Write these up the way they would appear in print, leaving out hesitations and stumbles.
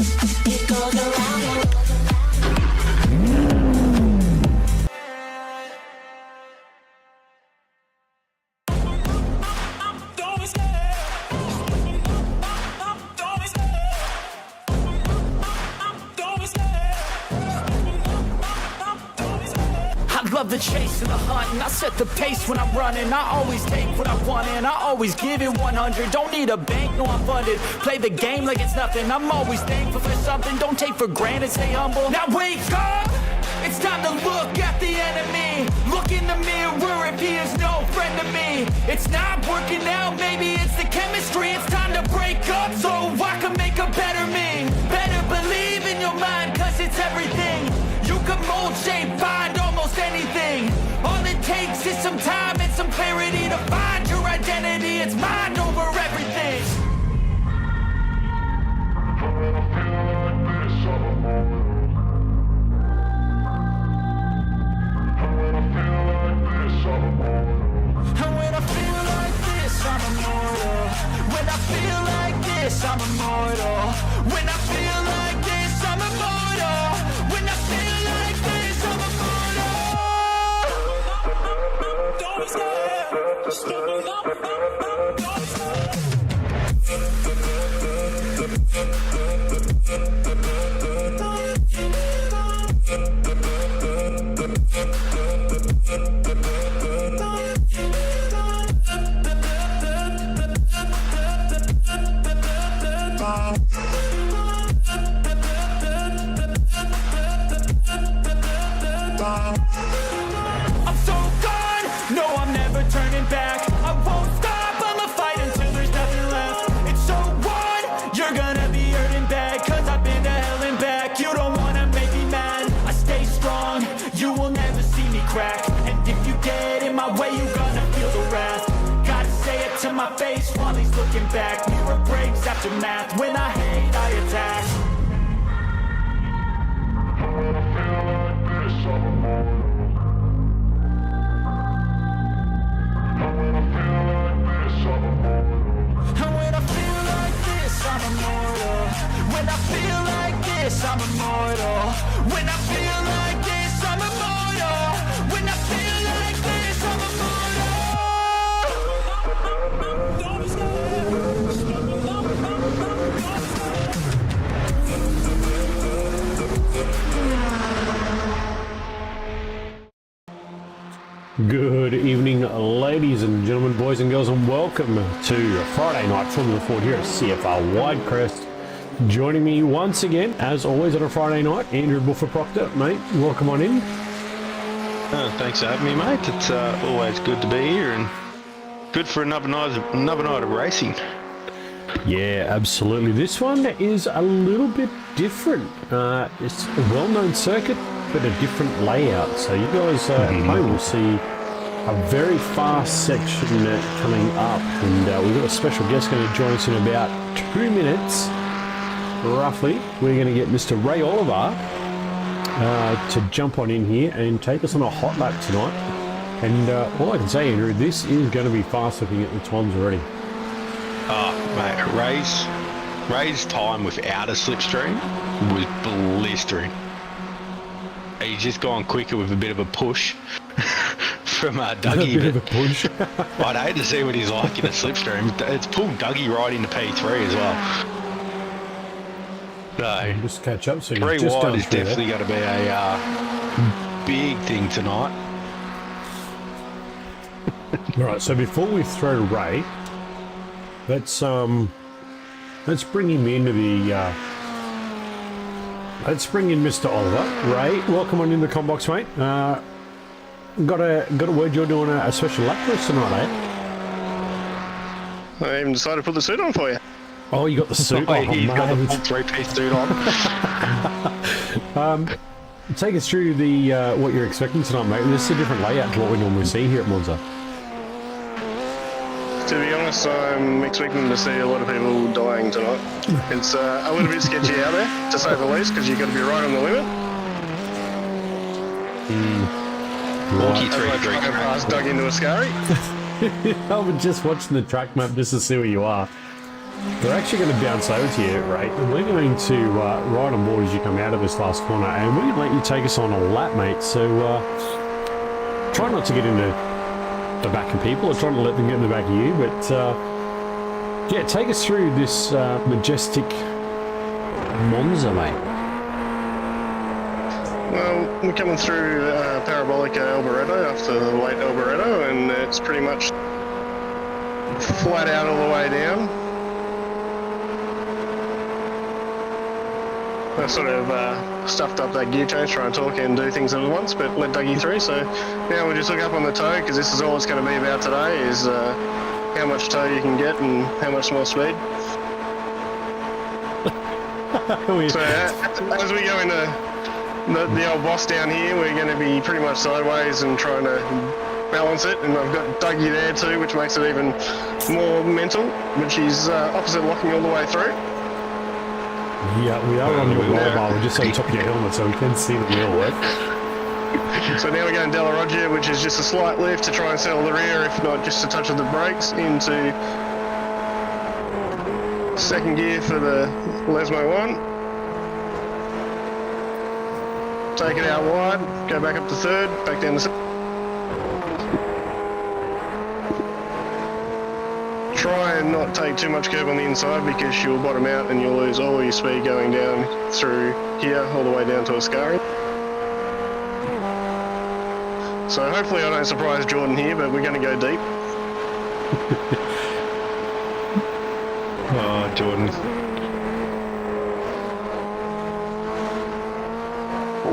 It goes around and love the chase and the hunt, and I set the pace when I'm running. I always take what I want and I always give it 100. Don't need a bank, no I'm funded. Play the game like it's nothing. I'm always thankful for something. Don't take for granted, stay humble. Now wake up! It's time to look at the enemy. Look in the mirror if he is no friend to me. It's not working out, maybe it's the chemistry. It's time to break up so I can make a better me. Better believe in your mind, cause it's everything. You can mold, shape, find almost anything. All it takes is some time and some clarity to find your identity. It's mind over everything. And when I feel like this, I'm immortal. When I feel like this, I'm immortal. When I feel like this, I'm immortal. When I feel like this, I'm immortal. Don't stop. I'm so gone, no I'm never turning back. I won't stop, I'ma fight until there's nothing left. It's so on, you're gonna be hurting bad, cause I've been to hell and back. You don't wanna make me mad, I stay strong, you will never see me crack. And if you get in my way, you're gonna feel the wrath. Gotta say it to my face while he's looking back. Mirror breaks after math, when I hate I attack. When I feel like this, I'm immortal. When I feel like this, I'm immortal. When I feel like this, I'm immortal. Good evening, ladies and gentlemen, boys and girls, and welcome to Friday Night Formula Ford here at CFR Widecrest. Joining me once again, as always, on a Friday night, Andrew Boofa Proctor, mate. Welcome on in. Thanks for having me, mate. It's always good to be here and good for another night of racing. Yeah, absolutely. This one is a little bit different. It's a well-known circuit, but a different layout. So you guys at home will see a very fast section coming up, and we've got a special guest going to join us in about 2 minutes. Roughly, we're going to get Mr. Ray Oliver to jump on in here and take us on a hot lap tonight. And all I can say, Andrew, this is going to be fast looking at the times already. Oh, mate, Ray's time without a slipstream was blistering. He's just gone quicker with a bit of a push from Dougie. A bit of a push. I'd hate to see what he's like in a slipstream. It's pulled Dougie right into P3 as well. No, just catch up soon. 3 wide is definitely going to be a big thing tonight. All right, so before we throw Ray, let's bring him into the. Let's bring in Mr. Oliver. Ray, welcome on in the combox, mate. Got a word you're doing a special lap for us tonight, eh? I even decided to put the suit on for you. Oh, you got the suit. Oh, he's got the full 3-piece suit on. Take us through the what you're expecting tonight, mate. This is a different layout to what we normally see here at Monza. To be honest, I'm expecting to see a lot of people dying tonight. It's a little bit sketchy out there, to say the least, because you've got to be right on the limit. 43 dug into a scurry. I was just watching the track map just to see where you are. We're actually going to bounce over to you, Ray, and we're going to ride on board as you come out of this last corner, and we're going to let you take us on a lap, mate. So try not to get into the back of people, or try not to let them get in the back of you, but yeah, take us through this majestic Monza, mate. Well, we're coming through Parabolica Alboreto after the late Alboreto, and it's pretty much flat out all the way down. I sort of stuffed up that gear change, trying to talk and do things at once, but let Dougie through. So now we'll just look up on the tow, because this is all it's going to be about today, is how much tow you can get and how much more speed. So as we go into the old boss down here, we're going to be pretty much sideways and trying to balance it, and I've got Dougie there too, which makes it even more mental, which is opposite locking all the way through. Yeah, we are on your mobile. We're just on top of your helmet, so we can see the wheel work. So now we're going Della Roggia, which is just a slight lift to try and settle the rear, if not just a touch of the brakes, into second gear for the Lesmo 1. Take it out wide, go back up to third, back down to second. Try and not take too much curb on the inside, because you'll bottom out and you'll lose all your speed going down through here all the way down to Ascari. So hopefully I don't surprise Jordan here, but we're going to go deep. Oh, Jordan.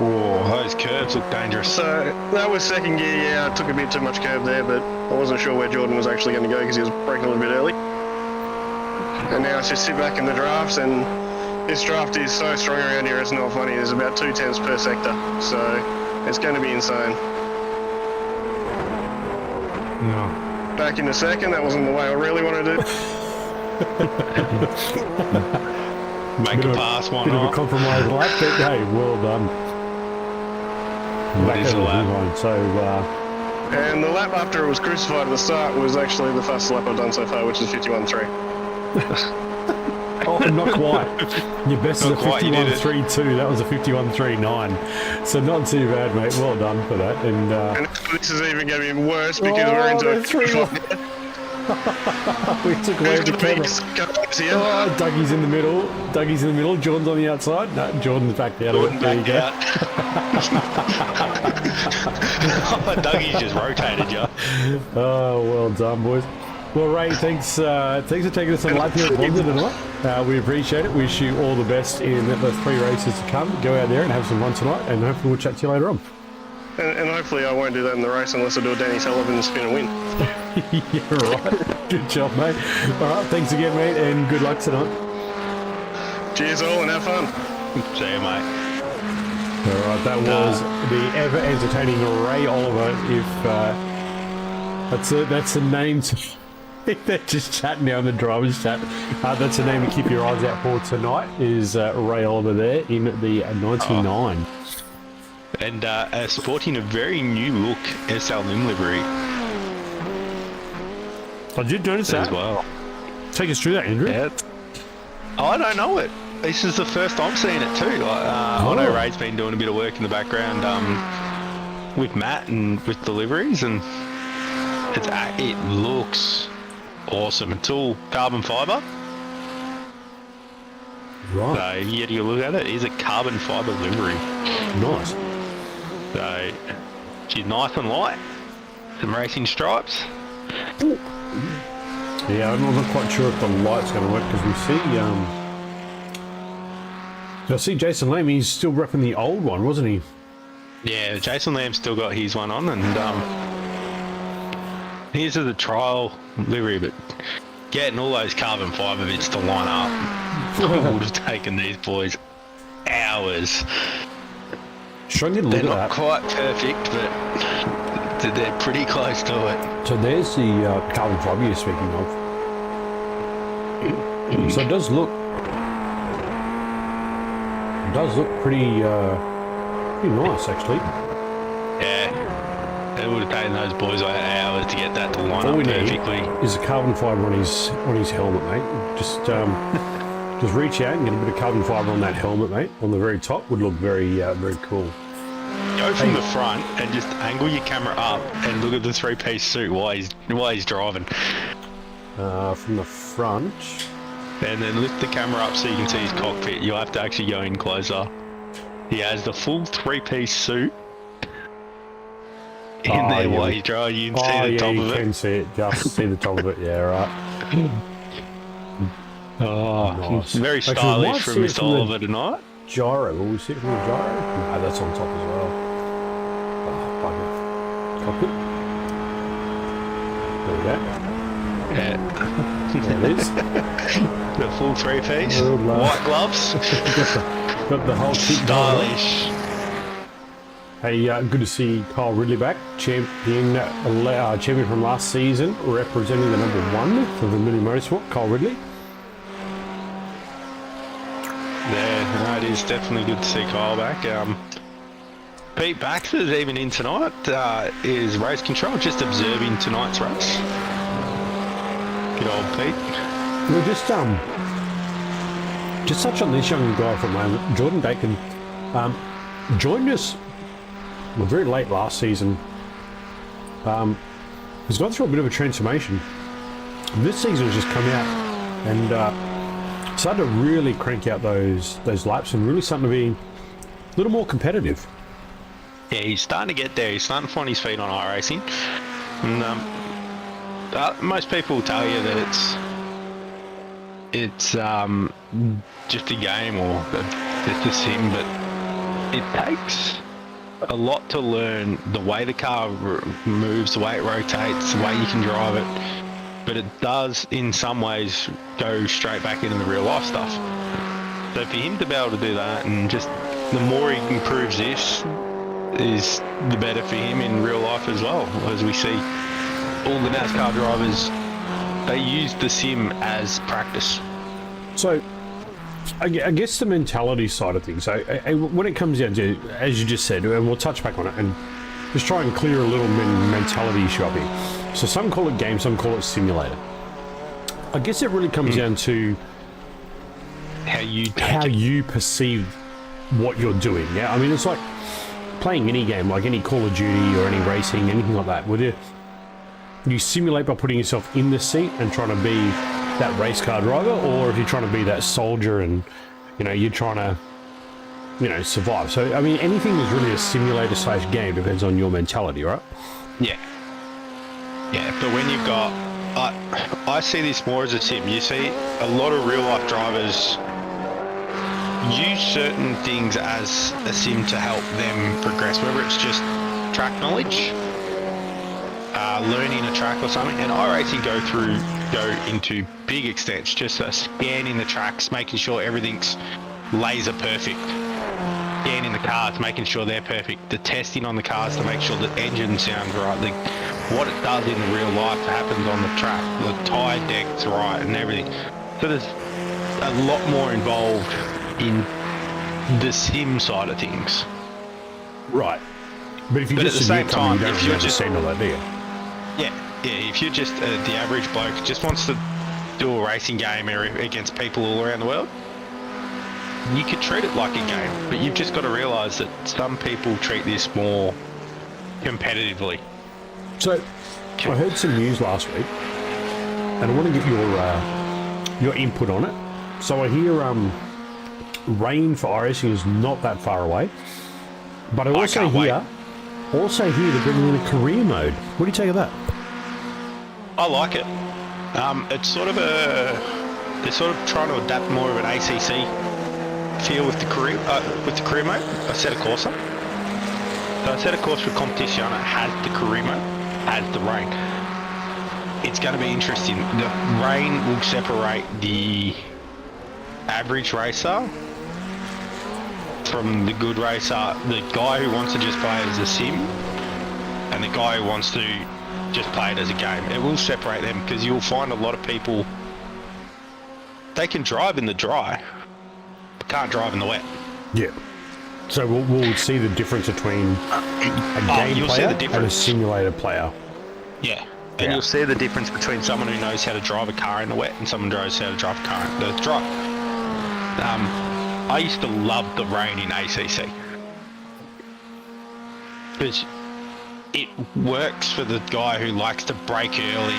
Oh, those curves look dangerous. So that was second gear, yeah, I took a bit too much curb there, but I wasn't sure where Jordan was actually going to go because he was braking a little bit early. And now it's just sit back in the drafts, and this draft is so strong around here, it's not funny. There's about 2 tenths per sector, so it's going to be insane. No. Back into second, that wasn't the way I really wanted to do. Make a pass, why Bit of a not? compromise lap, but hey, well done. What is a lap? So, And the lap after it was crucified at the start was actually the fastest lap I've done so far, which is 51.3. oh, not quite. Your best is a Not quite, you did it. 51.32. That was a 51.39. So not too bad, mate. Well done for that. And And this is even going to be worse because we're into a we took away the camera. here. Oh, Dougie's in the middle. Dougie's in the middle. Jordan's on the outside. No, Jordan's back out. Jordan There you back go. out. Oh, Dougie's just rotated you. Oh, well done, boys. Well, Ray, thanks for taking us on lap here at Monza tonight. We appreciate it. Wish you all the best in the 3 races to come. Go out there and have some fun tonight, and hopefully we'll chat to you later on. And hopefully I won't do that in the race unless I do a Danny Sullivan spin and win. Yeah, right. Good job, mate. All right, thanks again, mate, and good luck tonight. Cheers all and have fun. See you, mate. All right, that was the ever-entertaining Ray Oliver. If that's a name to... They're just chatting now in the driver's chat. That's a name to keep your eyes out for tonight, is Ray Oliver there in the 99. Oh. And sporting a very new look SLM livery I did notice that. as well. Take us through that, Andrew. Yeah. I don't know it. This is the first I'm seeing it too. I know Ray's been doing a bit of work in the background with Matt and with deliveries, and it looks awesome. It's all carbon fibre. Right. So you get a look at it. It is a carbon fibre livery. Nice. So she's nice and light. Some racing stripes. Yeah, I'm not quite sure if the light's going to work, because we see Jason Lamb, he's still repping the old one, wasn't he? Yeah, Jason Lamb's still got his one on, and here's the trial livery, but getting all those carbon fibre bits to line up would have taken these boys hours. Sure, get a look They're at not that. quite perfect, but they're pretty close to it. So there's the carbon fibre you're speaking of. So it does look pretty nice, actually. Yeah. It would have taken those boys like hours to get that to line All up we need perfectly. is a carbon fibre on his helmet, mate. Just reach out and get a bit of carbon fibre on that helmet, mate. On the very top would look very very cool. Go from the front and just angle your camera up and look at the three-piece suit while he's driving. From the front. And then lift the camera up so you can see his cockpit. You'll have to actually go in closer. He has the full three-piece suit in there while he's driving. You can see the top of it. You can see it. Just see the top of it. Yeah, right. Oh, Nice. very Actually, stylish from see it Mr. from the Oliver tonight. Gyro. Will we see it from the gyro? No, that's on top as well. Oh, bugger. Cockpit. There we go. Yeah. There it is. The full three-piece. Good luck. White gloves. Got the whole kit going on. Stylish. Hey, good to see Kyle Ridley back, champion from last season, representing the number 1 for the Mini Motorsport. Kyle Ridley. Yeah, no, it is definitely good to see Kyle back. Pete Baxter's even in tonight. Is race control, just observing tonight's race. Good old Pete. We'll just touch on this young guy for a moment. Jordan Bacon joined us very late last season. He's gone through a bit of a transformation. This season has just come out and started to really crank out those laps and really starting to be a little more competitive. Yeah, he's starting to get there. He's starting to find his feet on iRacing. And most people will tell you that it's just a game or just a sim, but it takes a lot to learn the way the car moves, the way it rotates, the way you can drive it. But it does, in some ways, go straight back into the real life stuff. So for him to be able to do that, and just the more he improves this, is the better for him in real life as well. As we see, all the NASCAR drivers, they use the sim as practice. So, I guess the mentality side of things. So, when it comes down to, as you just said, and we'll touch back on it, and just try and clear a little mentality issue up here. So, some call it game, some call it simulator. I guess it really comes down to How you perceive what you're doing. Yeah, I mean, it's like playing any game, like any Call of Duty or any racing, anything like that, where you simulate by putting yourself in the seat and trying to be that race car driver, or if you're trying to be that soldier and you're trying to survive. So I mean, anything is really a simulator / game, depends on your mentality, right? Yeah, but when you've got I see this more as a sim. You see a lot of real life drivers use certain things as a sim to help them progress, whether it's just track knowledge, learning a track or something. And iRacing go into big extents, just scanning the tracks, making sure everything's laser perfect, scanning the cars, making sure they're perfect, the testing on the cars to make sure the engine sounds right, what it does in real life happens on the track, the tyre deck's right and everything. So there's a lot more involved in the sim side of things. Right. But if you at the same time, you don't if you're really just understand all that, do you? Yeah, if you're just the average bloke who just wants to do a racing game against people all around the world, you could treat it like a game, but you've just got to realise that some people treat this more competitively. So, I heard some news last week, and I want to get your input on it. So I hear rain for iRacing is not that far away, but I also hear they're bringing in a career mode. What do you take of that? I like it. It's sort of they're sort of trying to adapt more of an ACC feel with the career mode. I set a course up. So I set a course for competition. It has the career mode, has the rain. It's going to be interesting. The rain will separate the average racer from the good racer, the guy who wants to just play it as a sim, and the guy who wants to just play it as a game. It will separate them, because you'll find a lot of people, they can drive in the dry, but can't drive in the wet. Yeah. So we'll see the difference between a game you'll see player the and a difference. simulator player. Yeah. And you'll see the difference between someone who knows how to drive a car in the wet and someone who knows how to drive a car in the dry. I used to love the rain in ACC because it works for the guy who likes to brake early,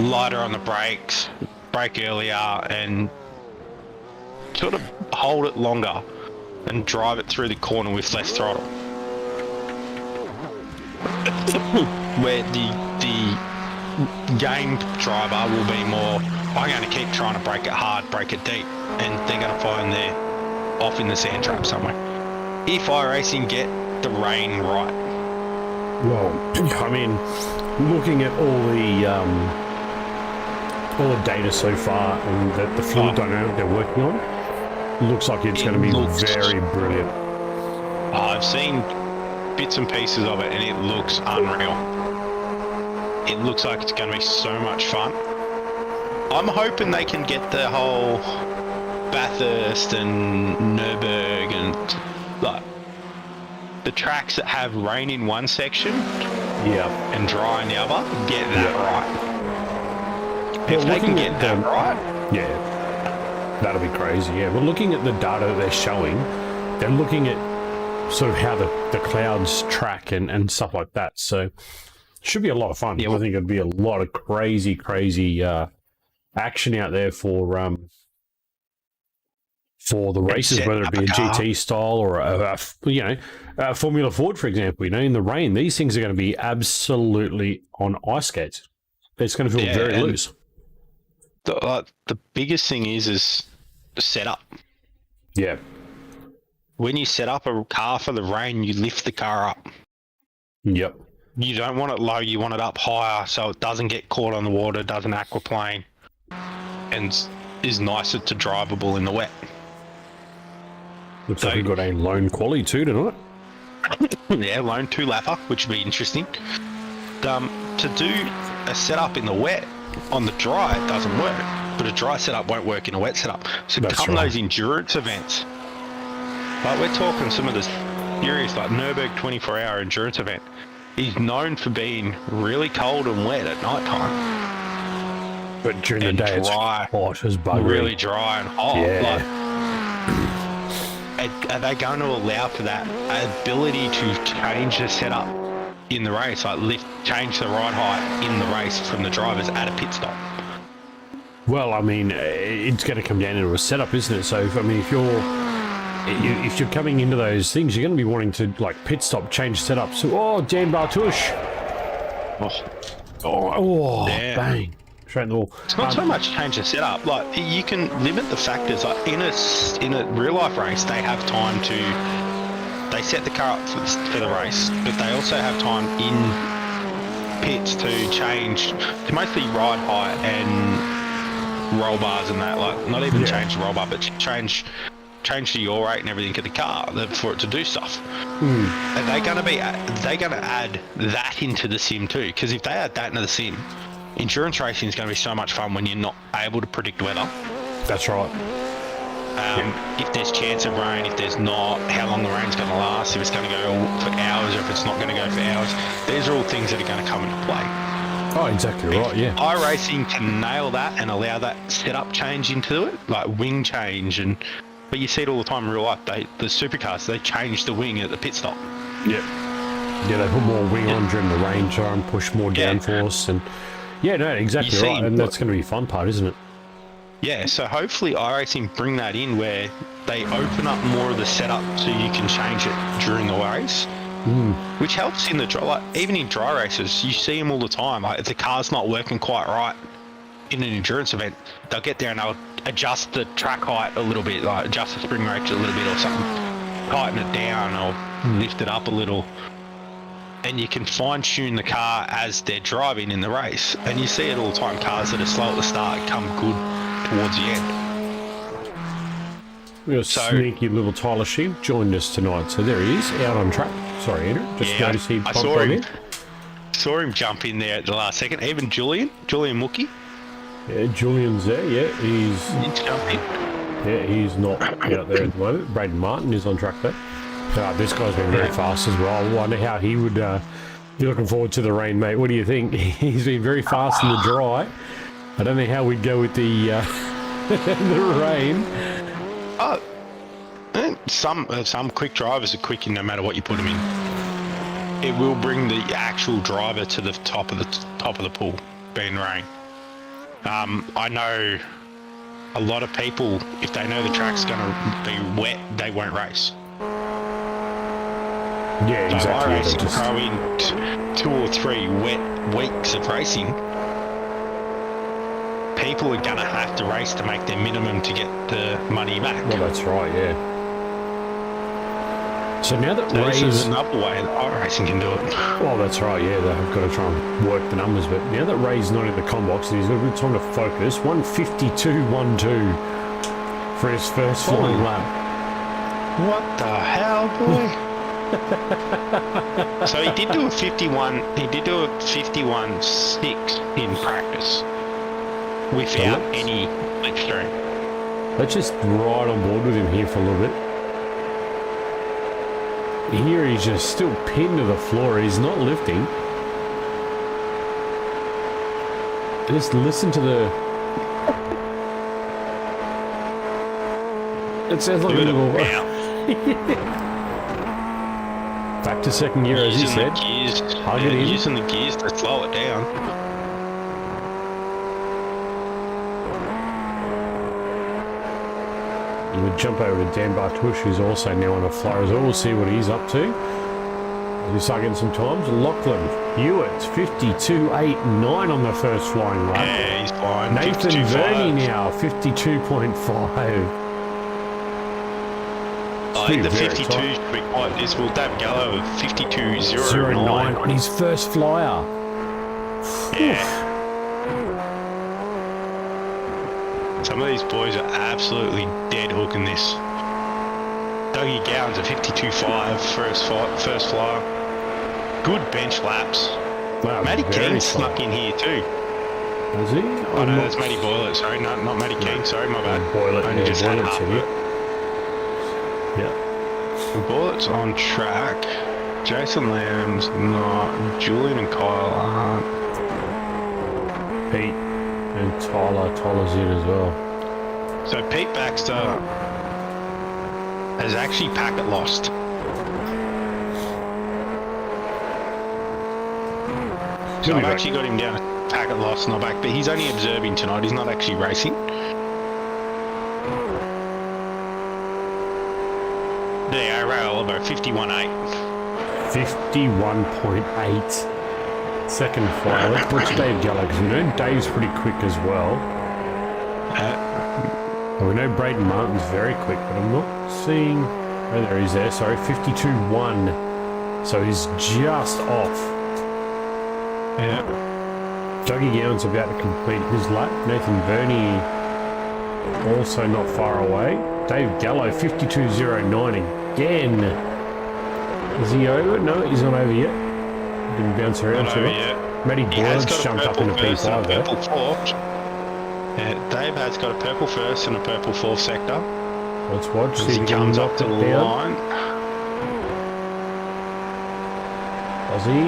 lighter on the brakes, brake earlier, and sort of hold it longer and drive it through the corner with less throttle. Where the game driver will be more, I'm going to keep trying to brake it hard, brake it deep, and they're going to find they're off in the sand trap somewhere. If iRacing get the rain right. Well, I mean, looking at all the data so far and the fluid dynamic they're working on, looks like it's going to be very brilliant. I've seen bits and pieces of it and it looks unreal. It looks like it's going to be so much fun. I'm hoping they can get the whole Bathurst and Nürburgring and like the tracks that have rain in one section and dry in the other, get that right. If they can get that right, that'll be crazy. Yeah, well, looking at the data that they're showing, they're looking at sort of how the clouds track and stuff like that. So it should be a lot of fun. I think it'd be a lot of crazy action out there for the races, whether it be a GT style or a Formula Ford, for example. In the rain, these things are going to be absolutely on ice skates. It's going to feel very loose. The biggest thing is the setup. Yeah. When you set up a car for the rain, you lift the car up. Yep. You don't want it low, you want it up higher so it doesn't get caught on the water, doesn't aquaplane, and is nicer to drivable in the wet. Looks like we've got a lone quali too tonight. Yeah, lone 2-lapper, which would be interesting. To do a setup in the wet on the dry, it doesn't work. But a dry setup won't work in a wet setup. So those endurance events, like we're talking some of the serious, like Nürburgring 24-hour endurance event, is known for being really cold and wet at night time. But during the day, dry, it's hot as buggery. Really dry and hot. Yeah. Are they going to allow for that ability to change the setup in the race, like change the ride height in the race from the drivers at a pit stop? Well, I mean, it's going to come down into a setup, isn't it? So, I mean, if you're coming into those things, you're going to be wanting to like pit stop, change setup. So, Dan Bartush. Bang. Straight in the wall. It's not so much change the setup. Like you can limit the factors. Like in a real life race, they have time to. They set the car up for the race, but they also have time in pits to change, to mostly ride height and roll bars and that. Like not even change the roll bar, but change the yaw rate and everything of the car for it to do stuff. Are they going to add that into the sim too? Because if they add that into the sim, endurance racing is going to be so much fun when you're not able to predict weather. That's right. If there's chance of rain, if there's not, how long the rain's going to last, if it's going to go for hours or if it's not going to go for hours. These are all things that are going to come into play. Oh, exactly right, yeah. iRacing can nail that and allow that setup change into it, like wing change, but you see it all the time in real life. The supercars, they change the wing at the pit stop. Yep. Yeah, they put more wing on during the rain, try and push more downforce, and exactly right. And that's going to be a fun part, isn't it? Yeah, so hopefully iRacing bring that in where they open up more of the setup so you can change it during the race, which helps in even in dry races. You see them all the time. Like if the car's not working quite right in an endurance event, they'll get there and they'll adjust the track height a little bit, like adjust the spring rate a little bit or something, tighten it down or lift it up a little. And you can fine-tune the car as they're driving in the race. And you see it all the time. Cars that are slow at the start come good towards the end. We got sneaky little Tyler Sheep joined us tonight. So there he is, out on track. Sorry, Andrew. Just noticed he popped on in. Saw him jump in there at the last second. Even Julian Mookie. Yeah, Julian's there, yeah. He's jumping. Yeah, he's not out there at the moment. Braden Martin is on track there. This guy's been very fast as well. I wonder how he would be looking forward to the rain, mate. What do you think? He's been very fast in the dry. I don't know how we'd go with the the rain. Some quick drivers are quick no matter what you put them in. It will bring the actual driver to the top of the pool, being rain. I know a lot of people, if they know the track's going to be wet, they won't race. Yeah, exactly. So I reckon throw in 2 or 3 wet weeks of racing. People are going to have to race to make their minimum to get the money back. Well, that's right, yeah. So now that This is Ray's... another way that iRacing can do it. Well, that's right, yeah, they've got to try and work the numbers, but now that Ray's not in the combox and he's got a bit of time to focus, 152.12 for his first flying lap. What the hell, boy? So he did do a 51.6 in practice without any slipstream. Let's just ride on board with him here for a little bit. Here he's just still pinned to the floor. He's not lifting. Just listen to the... It sounds like a little... Back to second gear, as he said. Using the gears to slow it down. And we'll jump over to Dan Bartush, who's also now on a flyer as well. We'll see what he's up to. We'll start getting some times. Lachlan Hewitt, 52.89 on the first flying lap. Yeah, he's fine. Nathan Verney now, 52.5. I think the 52 should be quite this. Will Dave Gallo with 52.09 on his first flyer. Yeah. Some of these boys are absolutely dead hooking this. Dougie Gowan's a 52.5 first flyer. Good bench laps. Wow, Matty King slow. snuck in here too. Is he? Oh no, that's Matty Boylett. Sorry, no, not Matty King. Sorry, my bad. Boylett, Only yeah, just had Boylett's half in of it. it. Yeah. Bullet's on track. Jason Lamb's not. Julian and Kyle aren't. Pete and Tyler's in as well. So Pete Baxter has actually packet lost. So I've actually got him down to packet loss, not back, but he's only observing tonight. He's not actually racing. There, Ray Oliver, 51.8. 51.8. Second flyer. Let's watch Dave Gallo, because we know Dave's pretty quick as well. And we know Braden Martin's very quick, but I'm not seeing... Oh, there he's there. Sorry, 52.1. So he's just off. Yeah. Dougie Gowan's about to complete his lap. Nathan Verney also not far away. Dave Gallo, 52.09 again. Is he over? No, he's not over yet. Didn't bounce around too much. Matty Boylett's jumped up into P5 there. Yeah, Dave has got a purple first and a purple fourth sector. Let's watch. As he comes up to the line. Does he?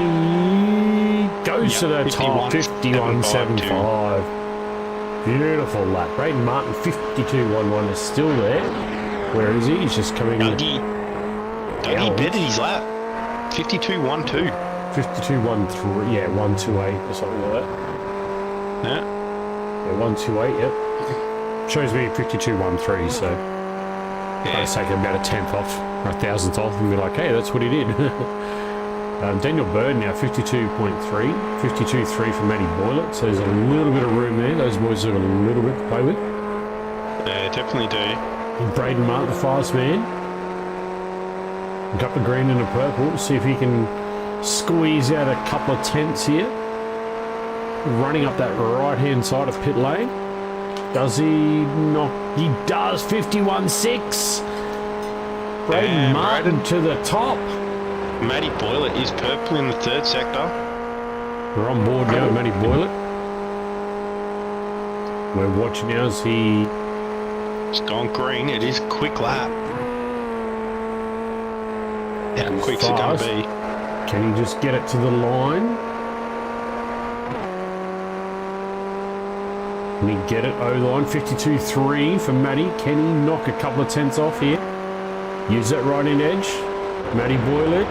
Goes to the top, 51.75. Beautiful lap. Braden Martin, 52.11 is still there. Where is he? He's just coming in. Dougie betted his lap. 52.12. 52.13, yeah, 128 or something like that. Yeah. Yeah, 128, yep. Shows me 52.13, so I'd take about a tenth off, or a thousandth off, and be like, hey, that's what he did. Daniel Bird now 52.3, 52.3 for Matty Boylett, so there's a little bit of room there. Those boys have got a little bit to play with. Yeah, definitely do. And Braden Martin, the fast man. Got the green and the purple. See if he can squeeze out a couple of tenths here. Running up that right-hand side of pit lane. Does he not? He does. 51.6. Braden Martin to the top. Matty Boylett is purple in the third sector. We're on board now with Matty Boylett. We're watching now as he It's gone green. It is a quick lap. How quick's it going to be? Can he just get it to the line? Can he get it O-line? 52.3 for Matty. Can he knock a couple of tenths off here? Use that right in edge. Matty Boylett,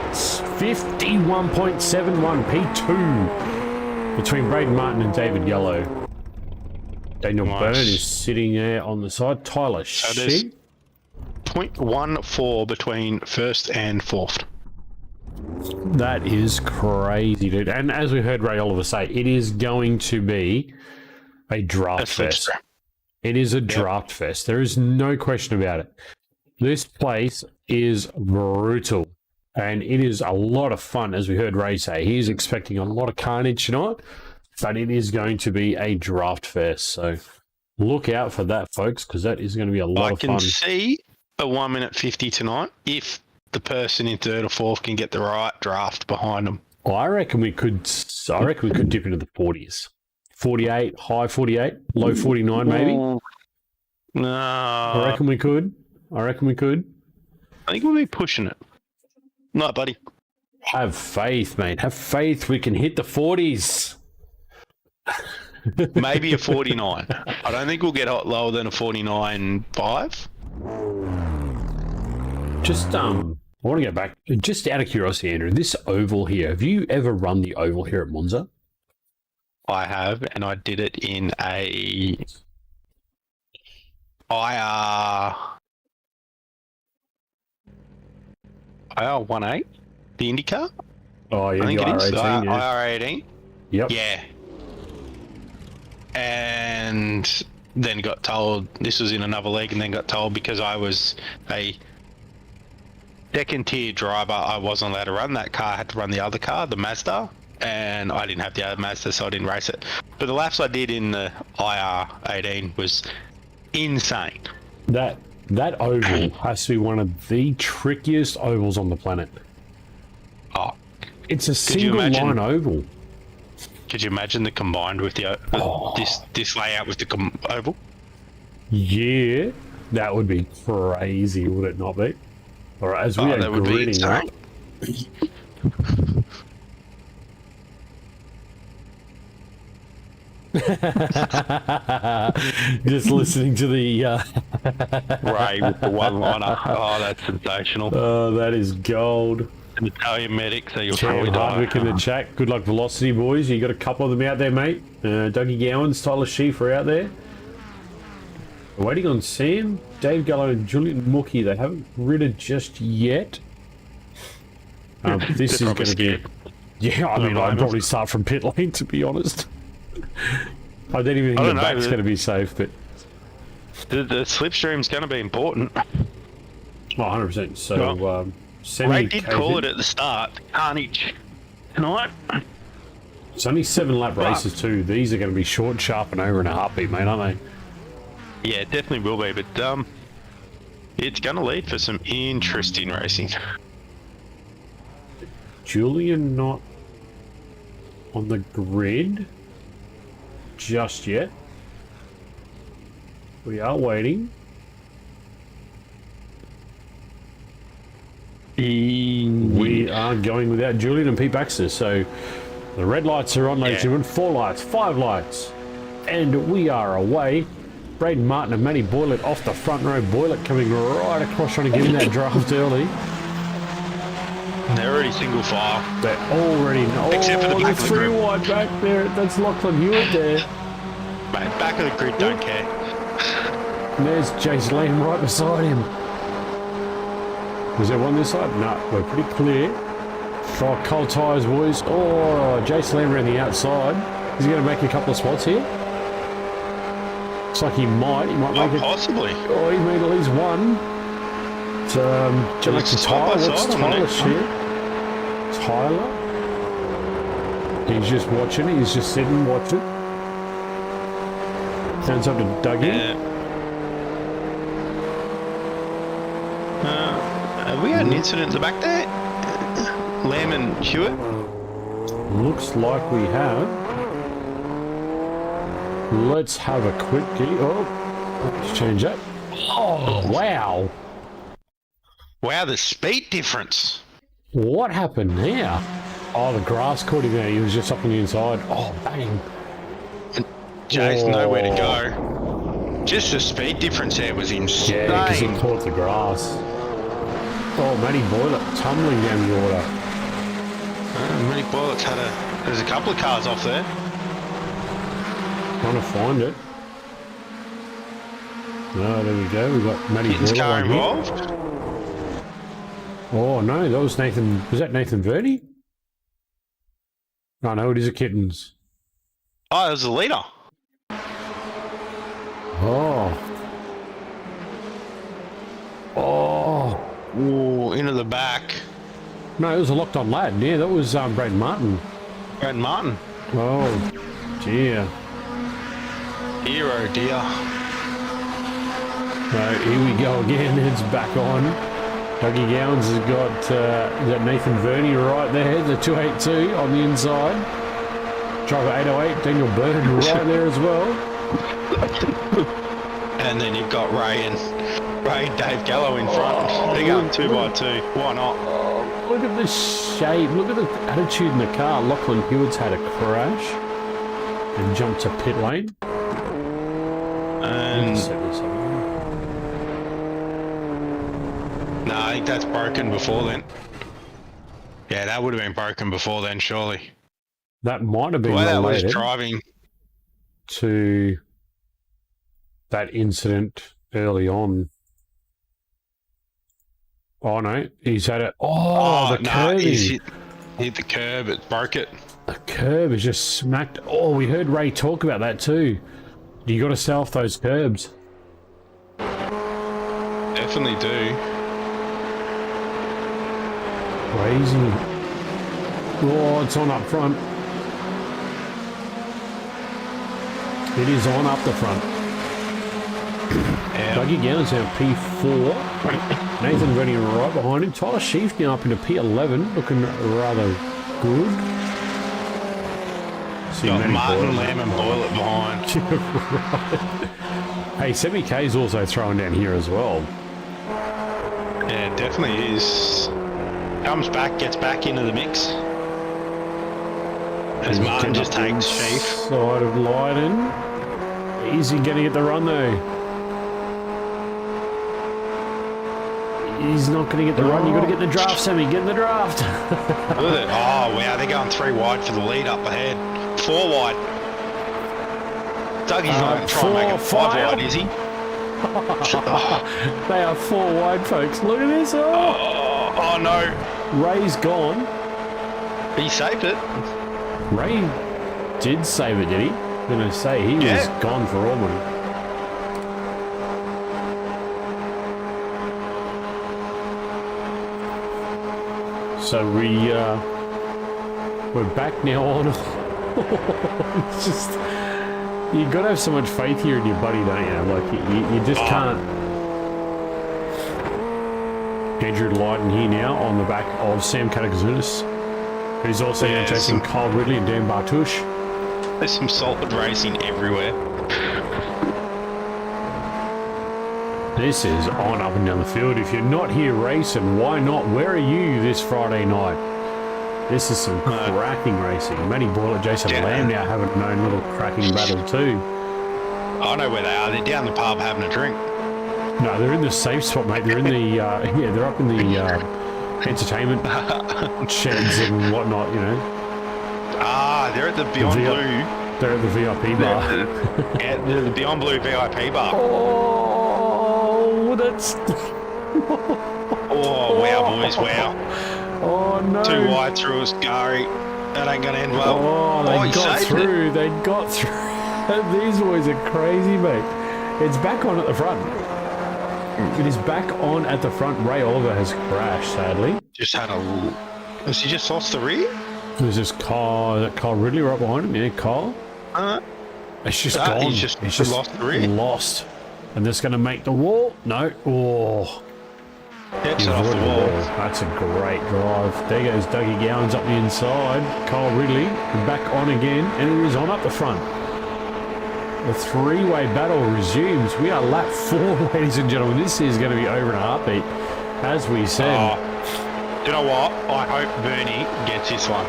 51.71 P2 between Braden Martin and David Yellow. Daniel Byrne is sitting there on the side. Tyler Sheep. 0.14 between first and fourth. That is crazy, dude. And as we heard Ray Oliver say, it is going to be a draft fest. It is a draft fest. There is no question about it. This place is brutal, and it is a lot of fun, as we heard Ray say. He is expecting a lot of carnage tonight, but it is going to be a draft fest. So look out for that, folks, because that is going to be a lot of fun. I can see a 1 minute 50 tonight if the person in third or fourth can get the right draft behind them. I reckon we could dip into the 40s. 48, high 48, low 49 maybe. No. I reckon we could. I think we'll be pushing it. No, buddy. Have faith, mate. Have faith we can hit the 40s. Maybe a 49. I don't think we'll get lower than a 49.5. Just, I want to go back. Just out of curiosity, Andrew, this oval here, have you ever run the oval here at Monza? I have, and I did it in a IR18, the IndyCar. Oh, yeah, I think it is. IR18, yeah. IR18. Yep. Yeah. And then got told, this was in another league, and then got told because I was a second tier driver, I wasn't allowed to run that car. I had to run the other car, the Mazda, and I didn't have the other Mazda, so I didn't race it. But the laps I did in the IR18 was insane. That oval has to be one of the trickiest ovals on the planet. Oh, it's a single line oval. Could you imagine the combined with the this layout with the oval? Yeah, that would be crazy, would it not be? All right, as we are gridding up. Just listening to the Ray with the one-liner. Oh, that's sensational. Oh, that is gold. An Italian medic, so you'll Cam probably die. Hardwick in the chat. Good luck, Velocity boys. You got a couple of them out there, mate. Dougie Gowans, Tyler Sheaf are out there. We're waiting on Sam, Dave Gallo, and Julian Mookie. They haven't ridden just yet. This is going to be. Yeah, I mean, I'd probably start from pit lane, to be honest. I don't even think the back's going to be safe, but the slipstream's going to be important. Oh, 100%. So, Ray did call it at the start. Carnage tonight. It's only 7 lap races too. These are going to be short, sharp, and over in a heartbeat, mate, aren't they? Yeah, it definitely will be. But it's going to lead for some interesting racing. Julian not on the grid just yet. We are waiting. We are going without Julian and Pete Baxter. So the red lights are on, ladies and gentlemen. 4 lights, 5 lights. And we are away. Braden Martin and Matty Boylett off the front row. Boylett coming right across, trying to get in that draft early. They're already single file. They're already... Except for the back of the three grid. wide back there. That's Lachlan Hewitt there. Mate, back of the grid, don't care. And there's Jason Lamb right beside him. Was there one this side? No, we're pretty clear. Oh, cold tyres, boys. Oh, Jason Lamb around the outside. Is he going to make a couple of spots here? Looks like he might. He might make it. Possibly. Oh, he made at least one. It's Tyler. What's Tyler's shit? Tyler? He's just watching. He's just sitting watching. Sounds up to Dougie. Have we had an incident in the back there? Lamb and Hewitt? Looks like we have. Let's have a quick... Oh, let's change that. Oh, wow. Wow, the speed difference. What happened there? Oh, the grass caught him there. He was just up on the inside. Oh, bang. Jay's nowhere to go. Just the speed difference there was insane. Yeah, because he caught the grass. Oh, Matty Boyler tumbling down the order. Matty Boylett's had there's a couple of cars off there. Trying to find it. No, there we go. We've got Matty Kitten's Boyler car right here. involved. Oh, no, that was Nathan. Was that Nathan Verdi? Oh, no, it is a Kittens. Oh, it was the leader. Oh. Oh. Ooh, into the back. No, it was a locked on lad. Yeah, that was Brad Martin. Brad Martin. Oh, dear. Hero, dear. No, here we go again. It's back on. Dougie Gowans has got that Nathan Verney right there, the 282 on the inside. Driver 808, Daniel Byrne right there as well. And then you've got Ray and Dave Gallo in front. They're going 2x2. Why not? Oh, look at the shape. Look at the attitude in the car. Lachlan Hewitt's had a crash and jumped to pit lane. And no, I think that's broken before then. Yeah, that would have been broken before then, surely. That might have The been way that was related driving. to that incident early on. Oh no, he's had it. Oh, the curb. He's hit the curb, it broke it. The curb is just smacked. Oh, we heard Ray talk about that too. You got to stay off those curbs. Definitely do. Crazy. Oh, it's on up front. It is on up the front. Yeah. Dougie Gowans now P4. Nathan Rennie right behind him. Tyler Sheaf now up into P11, looking rather good. See Got Matty Martin, Boyle. Lamb and Boyle behind. Right. Hey, Semi K's also throwing down here as well. Yeah, definitely is. Comes back, gets back into the mix. As Martin just takes Sheaf. Side of Leiden. Easy getting at the run though. He's not going to get the run. You got to get the draft, Sammy. Get in the draft. Look at it. Oh wow, they're going 3 wide for the lead up ahead. 4 wide. Dougie's not going to try and make it 5 wide, is he? They are 4 wide, folks. Look at this. Oh no. Ray's gone. He saved it. Ray did save it, did he? I'm going to say he was gone for Auburn. So we're back now on. It's just, you got to have so much faith here in your buddy, don't you? Like you just can't. Andrew Lyden here now on the back of Sam Katakazunis, who's also now chasing Kyle Ridley and Dan Bartush. There's some solid racing everywhere. This is on up and down the field. If you're not here racing, why not? Where are you this Friday night? This is some cracking racing. Matty Boyle, Jason Lamb now having their own little cracking battle too. I know where they are. They're down the pub having a drink. No, they're in the safe spot, mate. They're in the they're up in the entertainment sheds and whatnot. You know. Ah, they're at the Beyond Blue. They're at the VIP bar. Yeah, they're the Beyond Blue VIP bar. Oh, that's. Oh wow, boys! Wow. Oh no. 2 wide through a Scary. That ain't gonna end well. Oh, they got through. They got through. These boys are crazy, mate. It's back on at the front. It is back on at the front. Ray Oliver has crashed, sadly. Just had a. Has he just lost the rear? There's this Kyle Ridley right behind him. Yeah, Kyle. It's just gone. He's just lost the rear. Lost. And that's going to make the wall. No. Oh. Gets it off the wall. That's a great drive. There goes Dougie Gowans up the inside. Kyle Ridley back on again, and he is on up the front. The three-way battle resumes. We are lap 4, ladies and gentlemen. This is going to be over in a heartbeat, as we said. Oh, do you know what? I hope Bernie gets this one.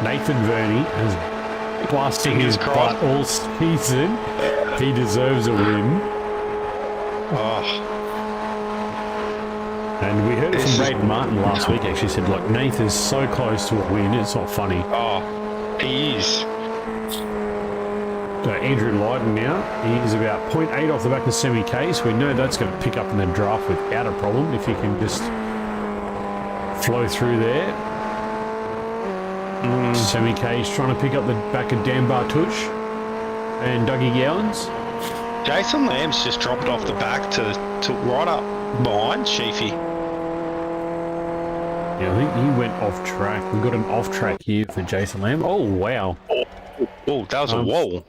Nathan Verney has busted his butt all season. He deserves a win. Oh, And we heard it from Braden Martin last week, actually said, like, Nathan is so close to a win, it's not funny. oh, he is. So Andrew Lydon now, he's about 0.8 off the back of semi-K, so we know that's going to pick up in the draft without a problem if he can just flow through there. Semi-K is trying to pick up the back of Dan Bartush and Dougie Gowans. Jason Lamb's just dropped off the back to right up behind Sheafy. Yeah, I think he went off track. We've got an off track here for Jason Lamb. Oh, wow. Oh, that was a wall.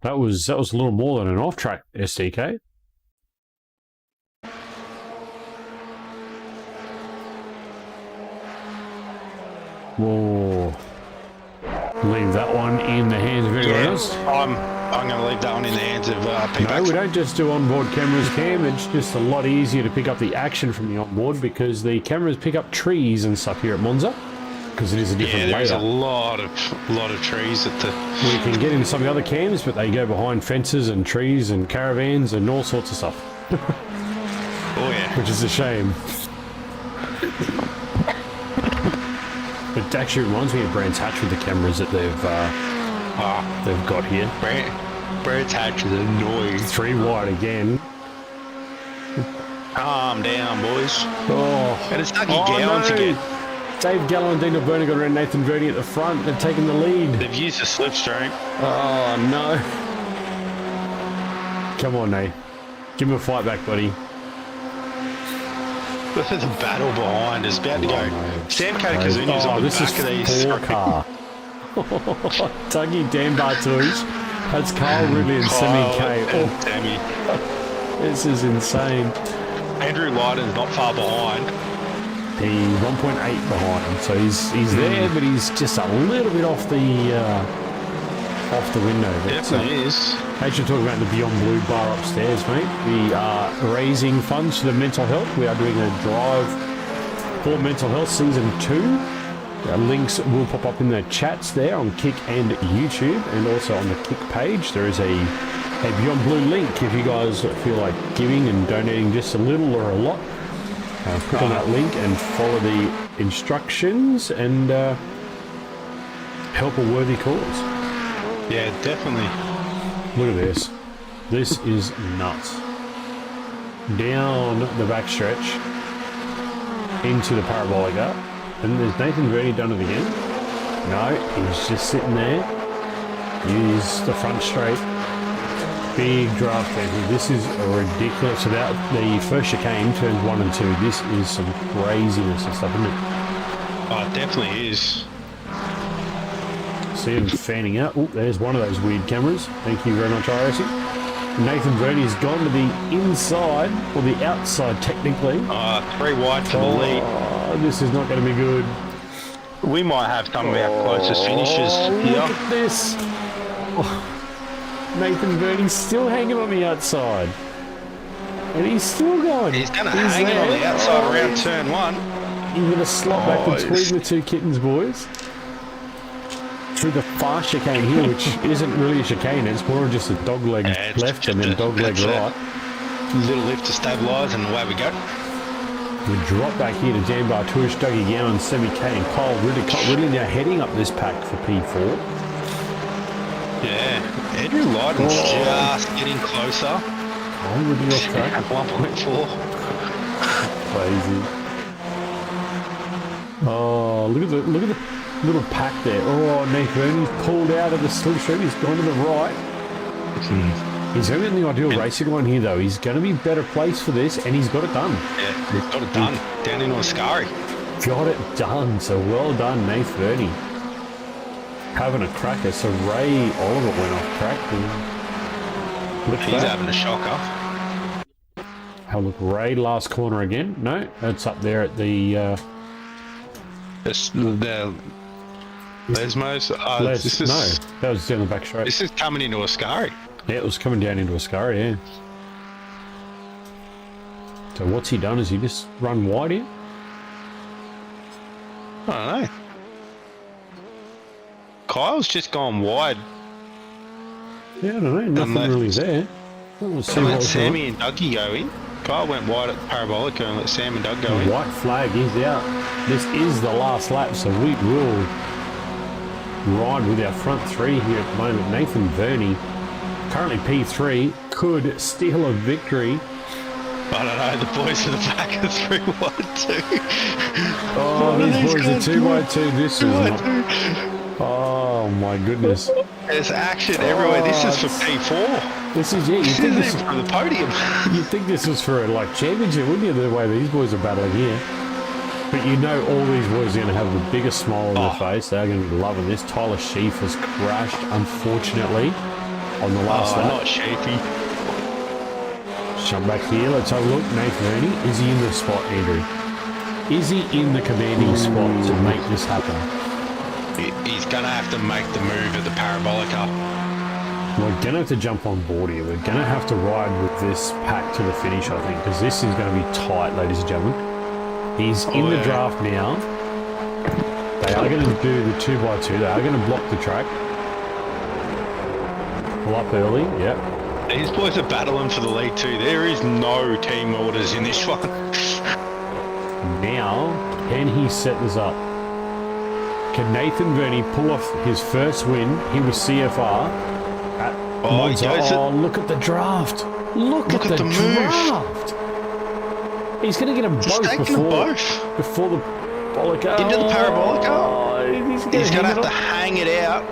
That was a little more than an off track SDK. Whoa. Leave that one in the hands of everyone else. I'm going to leave that one in the hands of people. No, we don't just do onboard cameras, Cam. It's just a lot easier to pick up the action from the onboard because the cameras pick up trees and stuff here at Monza because it is a different there's layout. a lot of trees at the. We can get into some of the other cams, but they go behind fences and trees and caravans and all sorts of stuff. Oh yeah. Which is a shame. It actually reminds me of Brands Hatch with the cameras that they've got here. Brands Hatch is annoying. 3 wide again. Calm down, boys. Oh, And it's Dougie Gowans again. Dave Gallo and Dino Bernie got around Nathan Verdi at the front. They've taken the lead. They've used a slipstream. Oh, no. Come on, Nate. Give him a fight back, buddy. Look at the battle behind. It's about to go. no. Sam Katakazuni's on the this back is of these. 4 car. Dougie Dan Bartush. That's Kyle Ridley and Semi K. and Sammy. This is insane. Andrew Lydon's not far behind. He's 1.8 behind, so he's there, but he's just a little bit off the window. Definitely is. As you're talking about the Beyond Blue bar upstairs, mate, we are raising funds for the mental health. We are doing a drive for mental health season 2. Links will pop up in the chats there on Kick and YouTube, and also on the Kick page. There is a Beyond Blue link if you guys feel like giving and donating just a little or a lot. Click on that link and follow the instructions and help a worthy cause. Yeah, definitely. Look at this. This is nuts. Down the backstretch into the parabolica. And there's Nathan Verdi done it again. No, he's just sitting there. Use the front straight. Big draft here. This is ridiculous. About the first chicane, turns 1 and 2. This is some craziness and stuff, isn't it? Oh, it definitely is. See him fanning out. Oh, there's one of those weird cameras. Thank you very much, iRacing. Nathan Verdi's gone to the inside, or the outside technically. 3 wide for the lead. Oh, this is not going to be good. We might have some of our closest finishes here. Look at this. Oh, Nathan Verdi's still hanging on the outside. And he's still going. He's going to hang it on the outside around turn 1. He's going to slot back between the 2 kittens, boys. Through the fast chicane here, which isn't really a chicane, it's more of just a dog leg left and then dog leg right. Little lift to stabilise and away we go. We drop back here to Dan Bartush, Dougie Gowan, Semi K and Kyle Ridley. Kyle Ridley now heading up this pack for P4. Yeah, Andrew Lydon's just getting closer. Kyle Ridley off track. At 1.4. Crazy. Oh, look at the little pack there. Oh, Nate Verney's pulled out of the slipstream. He's gone to the right. He's going to be in the ideal racing line here, though. He's going to be better placed for this, and he's got it done. Yeah, he's got it done. Down into Ascari. Got it done. So well done, Nate Verney. Having a cracker. So Ray Oliver went off track. He's having a shocker. Have a look. Ray, last corner again. No, that's up there at the... Lesmos. no, that was down the back straight. This is coming into Ascari. Yeah, it was coming down into a scurry, yeah. So what's he done? Has he just run wide here? I don't know. Kyle's just gone wide. Yeah, I don't know. Nothing really there. We'll see And let what's Sammy and Dougie go in. Kyle went wide at Parabolica and let Sam and Doug go in. The white flag is out. This is the last lap, so we will ride with our front three here at the moment. Nathan Verney, currently P3, could steal a victory. I don't know, the boys at the back are 3-1-2. Oh, these boys are 2x2. This is not... Oh my goodness. There's action everywhere. This is for P4. This is, yeah, you think this is for the podium. You'd think this was for a championship, wouldn't you, the way these boys are battling here? But you know all these boys are going to have the biggest smile on their face. They're going to be loving this. Tyler Sheaf has crashed, unfortunately, on the last lap. Not Sheafy. Jump back here. Let's have a look. Nathan Verney, is he in the spot, Andrew? Is he in the commanding spot to make this happen? He's going to have to make the move at the Parabolica. We're going to have to jump on board here. We're going to have to ride with this pack to the finish, I think, because this is going to be tight, ladies and gentlemen. He's in the draft now. They are going to do the 2x2. They are going to block the track. Pull up early, yep. These boys are battling for the lead too. There is no team orders in this one. Now, can he set this up? Can Nathan Verney pull off his first win? He was CFR at Monza. Oh, look at the draft. Look at the draft. He's going to get them both before the Parabolica. Into the Parabolica. Oh, he's going to have to hang it out.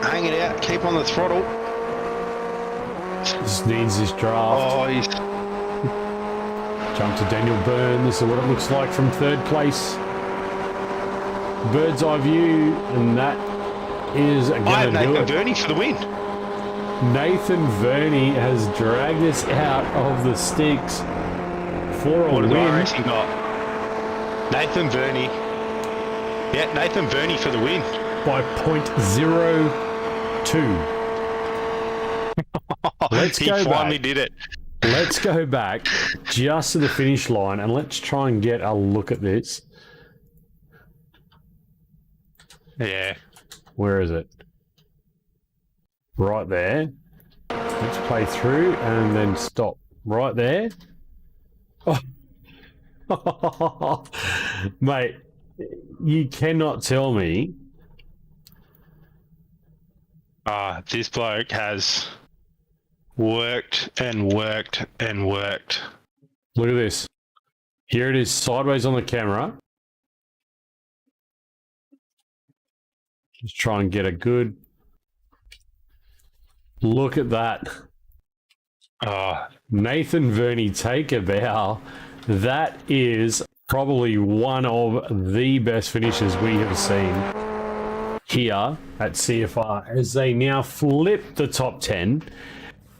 Hang it out. Keep on the throttle. Just needs this draft. Oh, he's... Jump to Daniel Byrne. This is what it looks like from third place. Bird's eye view, and that is going to do it. Nathan Verney for the win. Nathan Verney has dragged us out of the sticks for a win. What he got? Nathan Verney. Yeah, Nathan Verney for the win. By 0.02. He finally did it. Let's go back just to the finish line and let's try and get a look at this. Yeah. Where is it? Right there. Let's play through and then stop. Right there. Oh. Mate, you cannot tell me. This bloke has worked and worked and worked. Look at this. Here it is sideways on the camera. Just try and get a good look at that. Nathan Verney, take a bow. That is probably one of the best finishes we have seen here at CFR as they now flip the top 10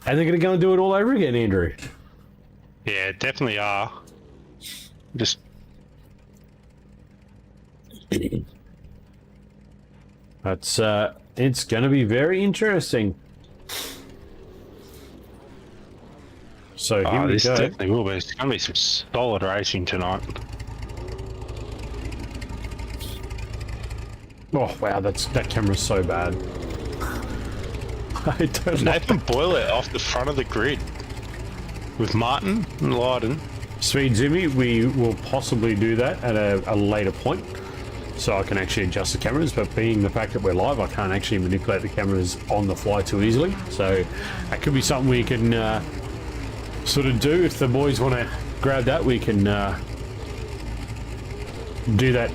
and they're going to go and do it all over again, Andrew. Yeah, definitely are. Just... That's it's going to be very interesting. So here we this go. definitely will be. It's going to be some solid racing tonight. Oh wow, that camera's so bad. I don't know. Nathan Boyle off the front of the grid with Martin and Lydon. Sweet Jimmy, we will possibly do that at a later point. So I can actually adjust the cameras, but being the fact that we're live, I can't actually manipulate the cameras on the fly too easily. So that could be something we can sort of do. If the boys want to grab that, we can do that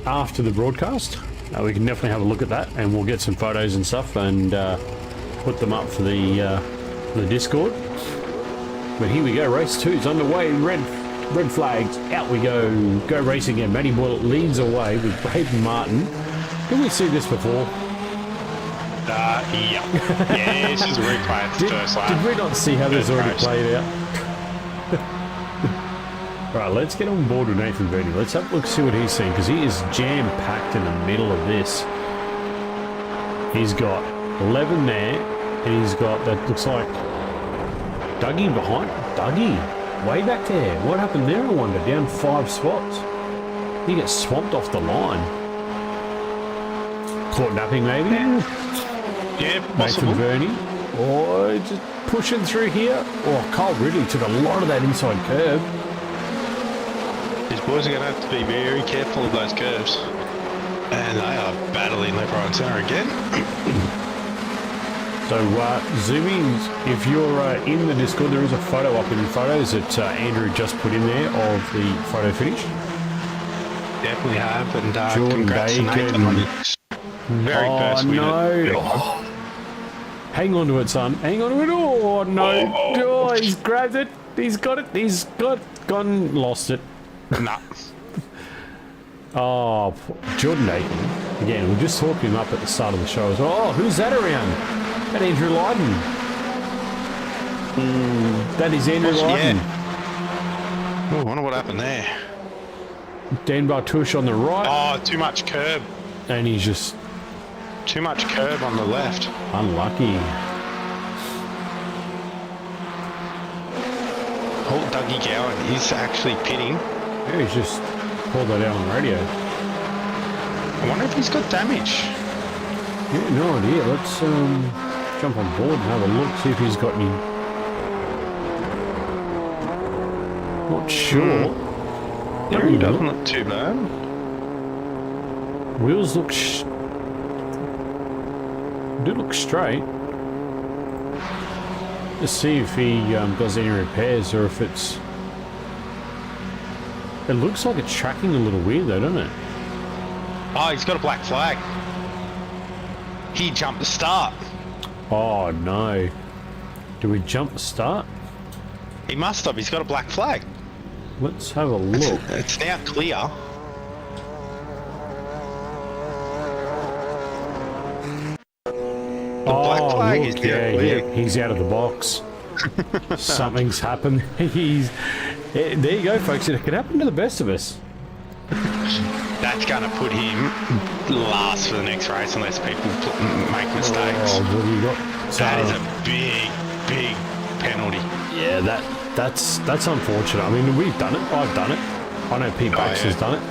after the broadcast. We can definitely have a look at that, and we'll get some photos and stuff and put them up for the Discord. But here we go, race 2 is underway. Red flags, out we go. Go racing again. Matty Boyle leads away with Braden Martin. Did we see this before? Yeah. Yeah, this is a replay of the first lap. Did we not see how this already played out? Right, let's get on board with Nathan Verney. Let's have a look, see what he's seeing, because he is jam-packed in the middle of this. He's got 11 there, And he's got, that looks like Dougie behind. Dougie, way back there. What happened there, I wonder? Down 5 spots. He gets swamped off the line. Caught napping, maybe? Yeah, possible. Nathan Verney. Oh, just pushing through here. Oh, Carl Ridley took a lot of that inside curve. These boys are going to have to be very careful of those curves. And they are battling left, right and centre again. So zooming, if you're in the Discord, there is a photo up in the photos that Andrew just put in there of the photo finish. Definitely have, and Jordan congrats to Bacon. Nathan on his very first win. No. Hang on to it, son. Hang on to it. Oh, no. Oh, he's grabbed it. He's got it. He's gone, lost it. Nah. Oh, Jordan Bacon. Again, we're just talking him up at the start of the show as well. Oh, who's that around? That Andrew Lydon. That is Andrew Lydon. Yeah. Oh, I wonder what happened there. Dan Bartush on the right. Oh, too much curb. And he's just Too much curb on the left. unlucky. Hold Dougie Gowan. He's actually pitting. Yeah, he's just pulled that out on the radio. I wonder if he's got damage. Yeah, no idea. Let's jump on board and have a look, see if he's got any. Not sure. No, he doesn't look too bad. Wheels look do look straight. Let's see if he does any repairs or if it's. It looks like it's tracking a little weird though, doesn't it? Oh, he's got a black flag. He jumped the start. Oh no. Do we jump the start? He must have. He's got a black flag. Let's have a look. It's now clear. The black flag is now clear. Yeah, he's out of the box. Something's happened. There you go, folks. It could happen to the best of us. That's going to put him last for the next race unless people make mistakes. Oh, what do you got? That is a big, big penalty. Yeah, that's unfortunate. I mean, we've done it. I've done it. I know Pete Bax has done it.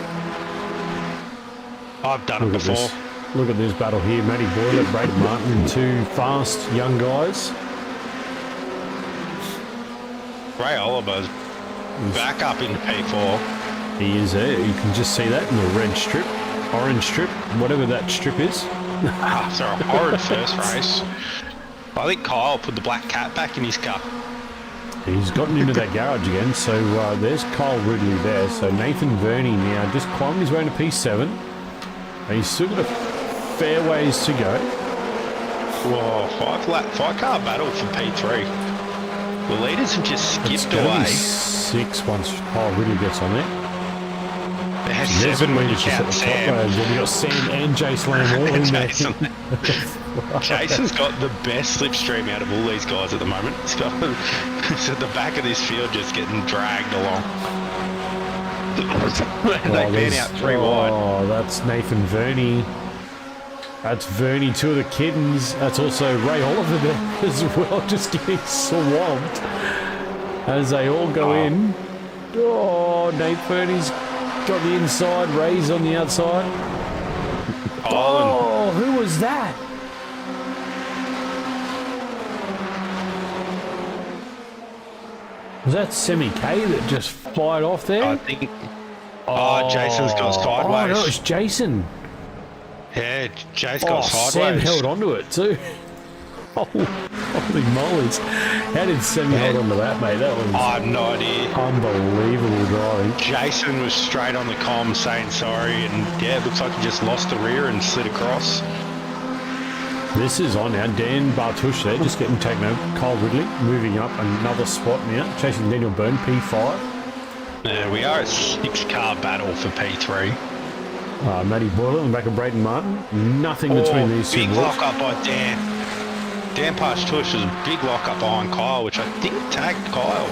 I've done it before. Look at this battle here. Matty Boyle, Braden Martin, two fast young guys. Ray Oliver's back up into P4. He is there. You can just see that in the red strip, orange strip, whatever that strip is. After a horrid first race. I think Kyle put the black cat back in his car. He's gotten into that garage again, so there's Kyle Ridley there. So Nathan Verney now just climbing his way into P7. And he's still got a fair ways to go. Whoa, five car battle for P3. The leaders have just skipped away. 6 once Kyle Ridley gets on there. There's 7 when you count Sam. Well, we got Sam and Jason Lamb all in there. Jason's got the best slipstream out of all these guys at the moment. He's at the back of this field just getting dragged along. They ban out 3 wide. Oh, that's Nathan Verney. That's Verney, 2 of the kittens. That's also Ray Oliver there as well, just getting swamped as they all go in. Oh, Nate Verney's got the inside, Ray's on the outside. Oh, who was that? Was that Semi K that just fired off there? I think. Oh, Jason's gone sideways. Oh, no, it's Jason. Yeah, Jay's got sideways. Sam held onto it too. Oh, holy mollies. How did Sammy hold onto that, mate? That was I have no idea. Unbelievable driving. Jason was straight on the comm saying sorry, and yeah, it looks like he just lost the rear and slid across. This is on now. Dan Bartush there, just getting taken over. Kyle Ridley moving up another spot now, chasing Daniel Byrne, P5. Yeah, we are a 6-car battle for P3. Matty Boyle in the back of Braden Martin. Nothing between these two. Big lock up by Dan. Dan Bartush was a big lock up behind Kyle, which I think tagged Kyle.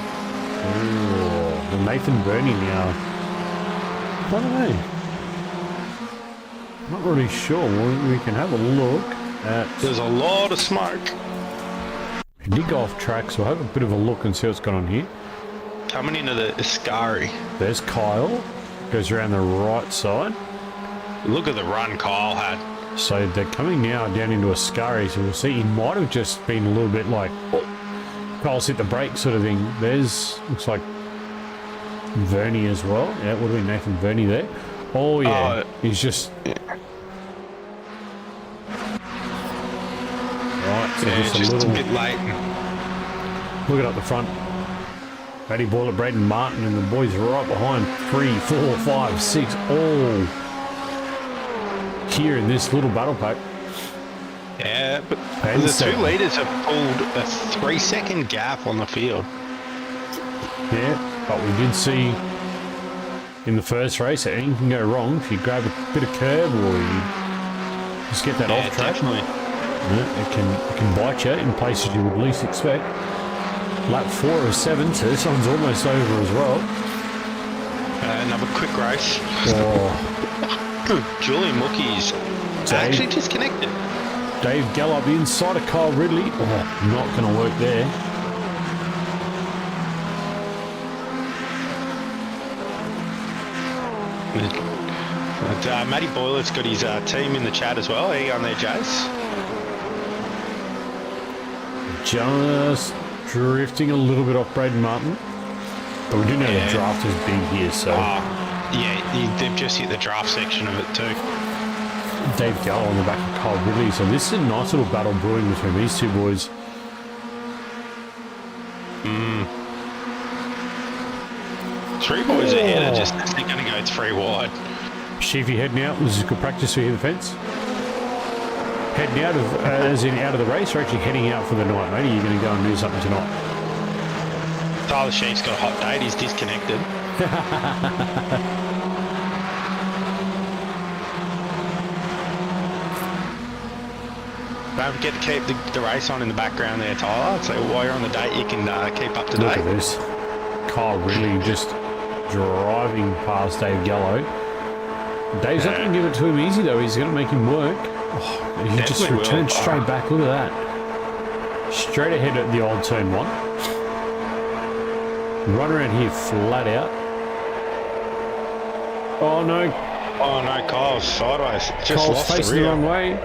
Ooh, Nathan Burney now. I don't know. Not really sure. We can have a look at. There's a lot of smoke. He did go off track, so I'll have a bit of a look and see what's going on here. Coming into the Ascari. There's Kyle. Goes around the right side. Look at the run Kyle had. So they're coming now down into Ascari, so we'll see. He might have just been a little bit like, oh, Kyle's hit the brake sort of thing. There's, looks like Verney as well. Yeah, it would have been Nathan Verney there. Oh, yeah. He's just... Right, so Yeah, just a bit late. Look at up the front. Matty Boyler, Braden Martin, and the boys right behind. 3, 4, 5, 6, all here in this little battle pack. Yeah, but And the so- 2 leaders have pulled a 3-second gap on the field. Yeah, but we did see in the first race that anything can go wrong if you grab a bit of curb or you just get that Yeah, off track. definitely. Yeah, it can bite you in places you would least expect. Lap 4 of 7, so this one's almost over as well. Another quick race. Oh, Julian Mookie's actually disconnected. Dave Gallop inside of Kyle Ridley. Oh, not going to work there. But, Matty Boyler's got his team in the chat as well. How you going there, Jace? Just drifting a little bit off Braden Martin. But we do know the draft is big here, so... Yeah, they've just hit the draft section of it too. Dave Gallo on the back of Kyle Ridley. So this is a nice little battle brewing between these two boys. Three boys ahead are just going to go 3 wide. Sheafy heading out. This is good practice for you, the fence. Heading out of, as in out of the race, or actually heading out for the night, mate? Are you going to go and do something tonight? Tyler Sheep's got a hot date. He's disconnected. Don't forget to keep the race on in the background there, Tyler. So while you're on the date, you can keep up to Look date. at this. Kyle Ridley just driving past Dave Gallo. Dave's not going to give it to him easy, though. He's going to make him work. Oh, he just Definitely returned will. straight back. Look at that. Straight ahead at the old turn 1. Run around here flat out. Oh, no. Oh no, Kyle's sideways. Just Cole's lost facing the the rear. wrong way.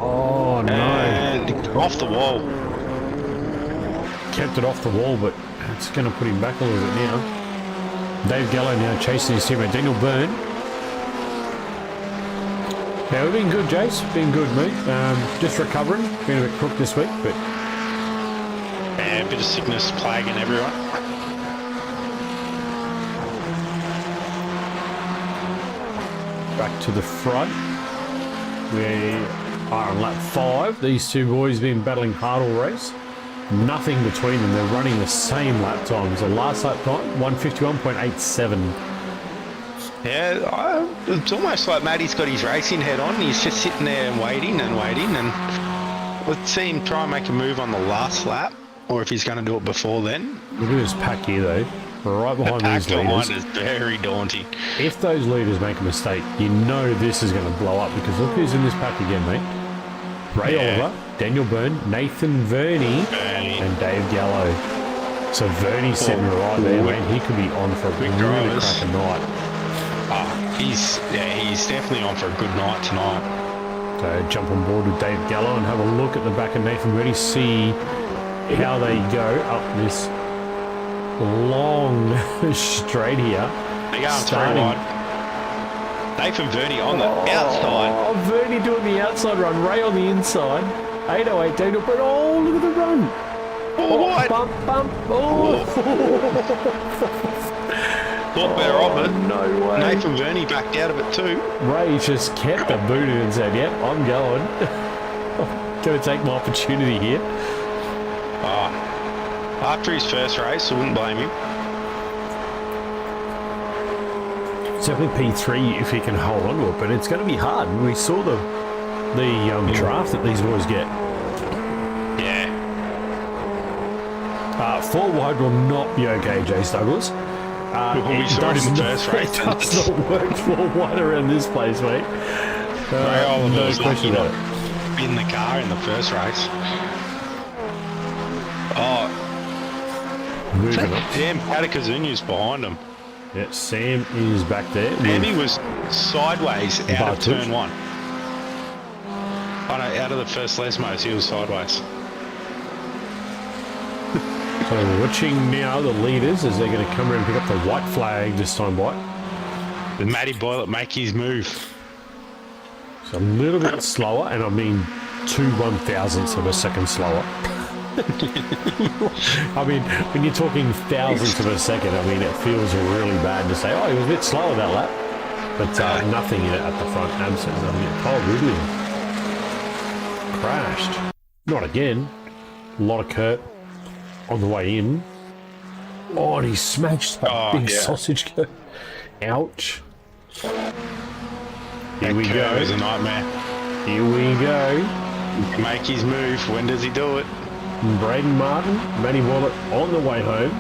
Oh, no. And off the wall. Kept it off the wall, but it's going to put him back a little bit now. Dave Gallo now chasing his teammate Daniel Byrne. Yeah, we've been good, Jace. Been good, mate. Just recovering. Been a bit crook this week, but And a bit of sickness plaguing everyone. back to the front. We are on lap 5. These two boys have been battling hard all race. Nothing between them. They're running the same lap times. The last lap time, 151.87. Yeah, it's almost like Matty's got his racing head on. He's just sitting there and waiting. And let's see him try and make a move on the last lap, or if he's going to do it before then. Look at this pack here, though. Right behind The pack these leaders. behind is very daunting. If those leaders make a mistake, you know this is going to blow up, because look who's in this pack again, mate. Ray Yeah. Oliver, Daniel Byrne, Nathan Verney, and Dave Gallo. So Verney's sitting right there, mate. He could be on for a Big really drivers. cracking night. He's definitely on for a good night tonight. So jump on board with Dave Gallo and have a look at the back of Nathan Verney, see how they go up this long straight here. They're going 3 Starting- wide. Nathan Verney on the outside. Oh, Verney doing the outside run, Ray on the inside. 808, Daniel Byrne. Oh, look at the run. Oh, wide. Bump, bump. Oh. Thought better of it. No way. Nathan Verney backed out of it too. Ray just kept the boot in and said, yep, I'm going. I'm going to take my opportunity here. After his first race, I wouldn't blame him. It's definitely P3 if he can hold on to it, but it's going to be hard. We saw the draft that these boys get. Yeah. 4 wide will not be okay, Jace Douglas. We saw it in the first race. It does not work 4 wide around this place, mate. Ray Oliver no was question lucky about it. not in the car in the first race. moving up. Damn, Patakazunu's behind him. Yeah, Sam is back there. And he was sideways out of turn Bartush. 1. Oh no, out of the first Lesmos, he was sideways. So we're watching now the leaders as they're going to come around and pick up the white flag this time, White. Did Matty Boylett make his move? It's a little bit slower, and I mean 2/1000ths of a second slower. I mean, when you're talking thousandths of a second, I mean, it feels really bad to say, oh, he was a bit slower that lap. But nothing at the front. Absolutely nothing. Oh, Ridley crashed. Not again. A lot of Kurt on the way in. Oh, and he smashed that big sausage Kurt. Ouch. Here we go. It was a nightmare. Here we go. Make his move. When does he do it? Braden Martin, Matty Wallet on the way home.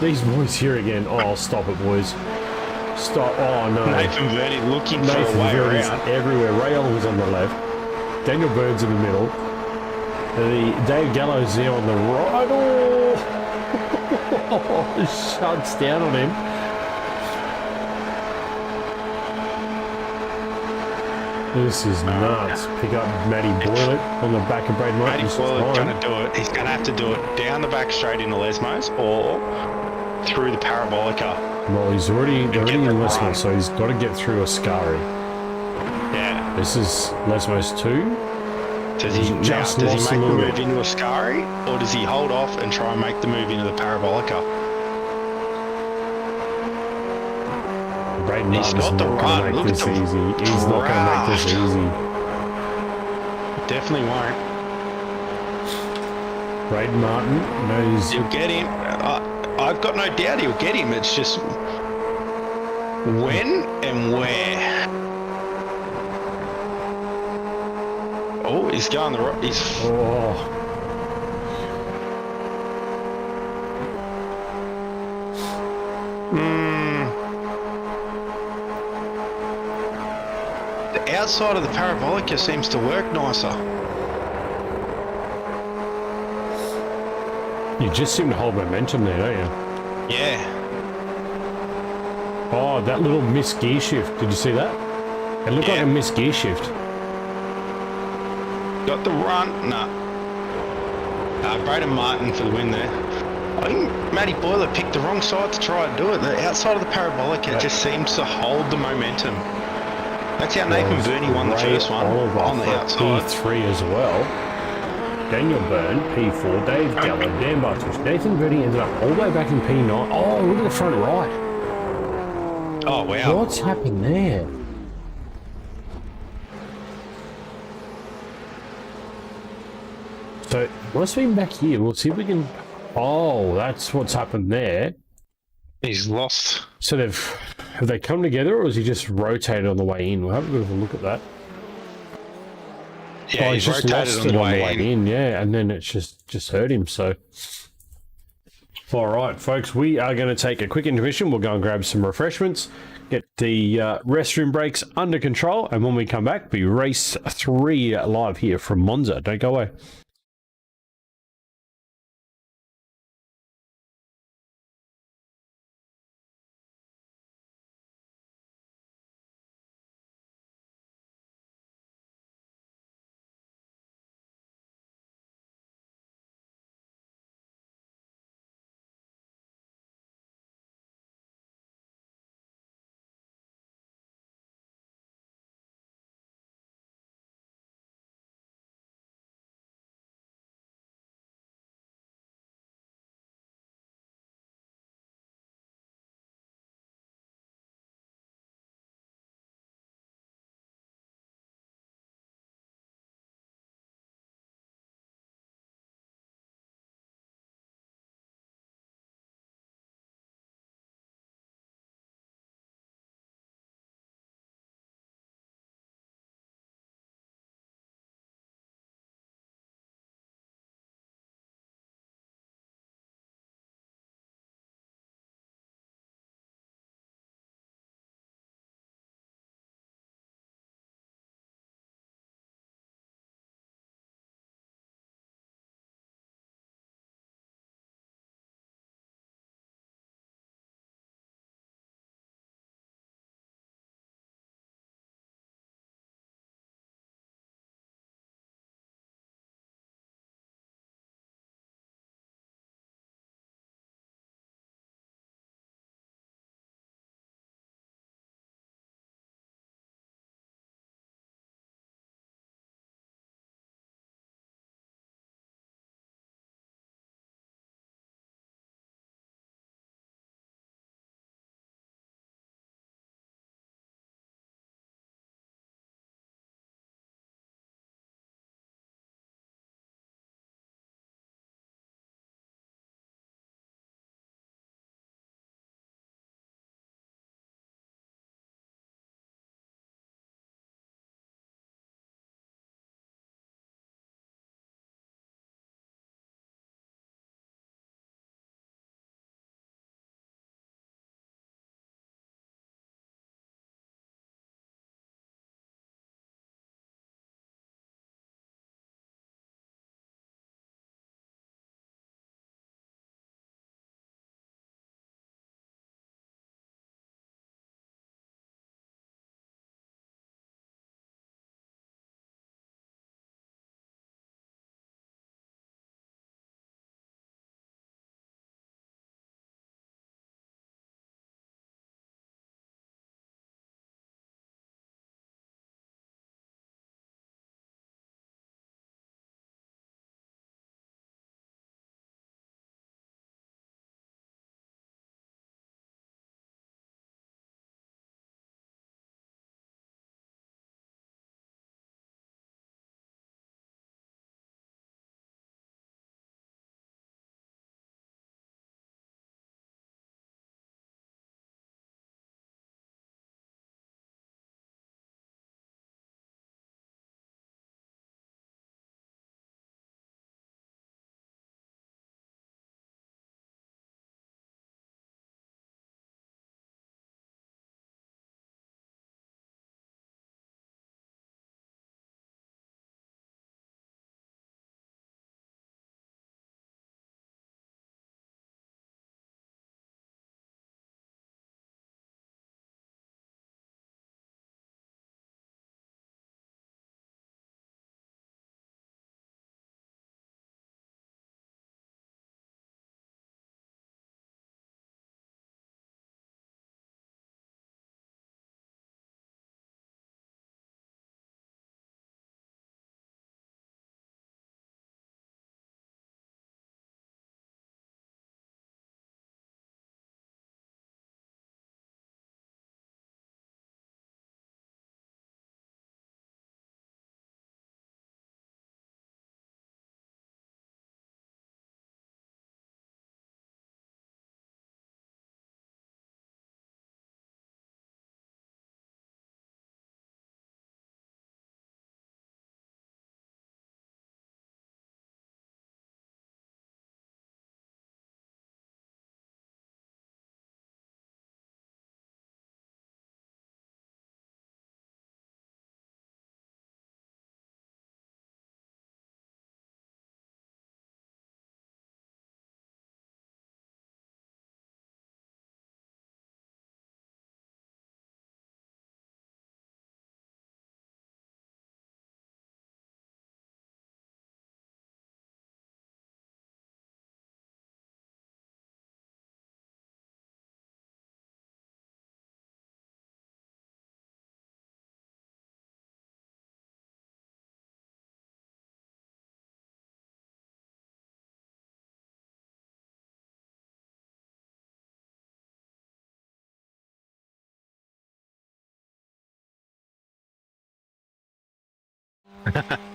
These boys here again. Oh, stop it, boys. Stop. Oh, no. Nathan Verney looking for Nathan a way Verney's around. everywhere. Ray Owens on the left. Daniel Bird's in the middle. Dave Gallows there on the right. Oh, shuts down on him. This is nuts. Pick up Matty Boylett on the back of Braden Martin. Matty Boylett's going to do it. He's going to have to do it down the back straight into Lesmos or through the Parabolica. Well, he's already in Lesmos, run. so he's got to get through Ascari. Yeah. This is Lesmos 2. Does he just make lost the a little move bit. into Ascari or does he hold off and try and make the move into the Parabolica? Braden He's Martin's got the not going run. to make Look this at the easy. He's not going to make this draft. easy. Definitely won't. Braden Martin knows. He'll get him. I've got no doubt he'll get him. It's just when and where. Oh, he's going the right. He's Oh, the outside of the Parabolica seems to work nicer. you just seem to hold momentum there, don't you? Yeah. Oh, that little missed gear shift. Did you see that? It looked like Yeah. a missed gear shift. Got the run. Nah. Braden Martin for the win there. I think Matty Boylett picked the wrong side to try and do it. The outside of the Parabolica just seems to hold the momentum. That's how Nathan Burney won the first one on the outside. P3 as well. Daniel Byrne, P4. Dave Gallo, Dan Bartush. Nathan Burney ended up all the way back in P9. Oh, look at the front right. Oh, wow. What's happened there? So, must have been back here. We'll see if we can... Oh, that's what's happened there. He's lost. So have they come together, or has he just rotated on the way in? We'll have a bit of a look at that. Yeah, Oh, he's just rotated lost on it the way in. yeah, and then it's just hurt him, so... All right, folks, we are going to take a quick intermission. We'll go and grab some refreshments, get the restroom breaks under control, and when we come back, be race 3 live here from Monza. Don't go away.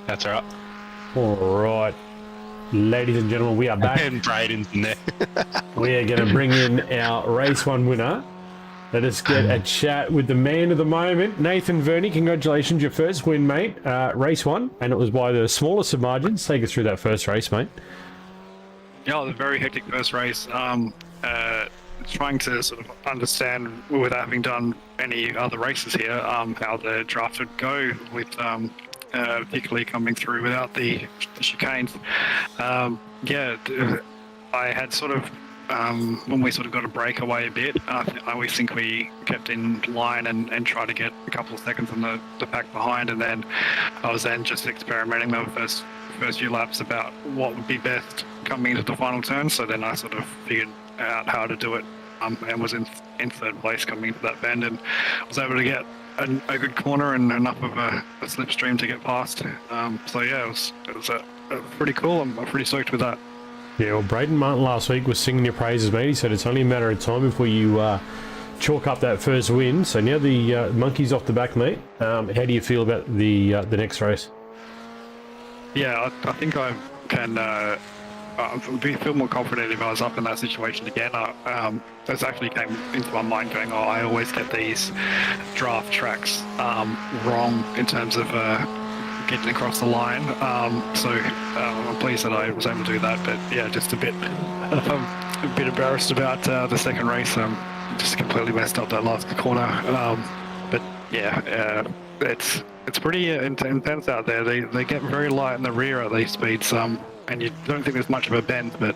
That's all right. All right, ladies and gentlemen, we are back. And Braden's in there. We are going to bring in our race 1 winner. Let us get a chat with the man of the moment, Nathan Verney. Congratulations, your first win, mate. Race 1, and it was by the smallest of margins. Take us through that first race, mate. Yeah, it was a very hectic first race. Trying to sort of understand, without having done any other races here, how the draft would go with particularly coming through without the chicanes. I had sort of when we sort of got a breakaway a bit, I always think we kept in line and tried to get a couple of seconds on the pack behind, and then I was then just experimenting the first few laps about what would be best coming into the final turn. So then I sort of figured out how to do it, and was in third place coming into that bend, and was able to get a good corner and enough of a slipstream to get past. So yeah, it was pretty cool. I'm pretty stoked with that. Yeah, well, Braden Martin last week was singing your praises, mate. He said it's only a matter of time before you chalk up that first win. So now the monkey's off the back, mate. How do you feel about the next race? Yeah, I think I can feel more confident if I was up in that situation again. This actually came into my mind going, I always get these draft tracks wrong in terms of getting across the line. So I'm pleased that I was able to do that. But yeah, just a bit embarrassed about the second race. Just completely messed up that last corner. But yeah, it's pretty intense out there. They get very light in the rear at these speeds, and you don't think there's much of a bend. But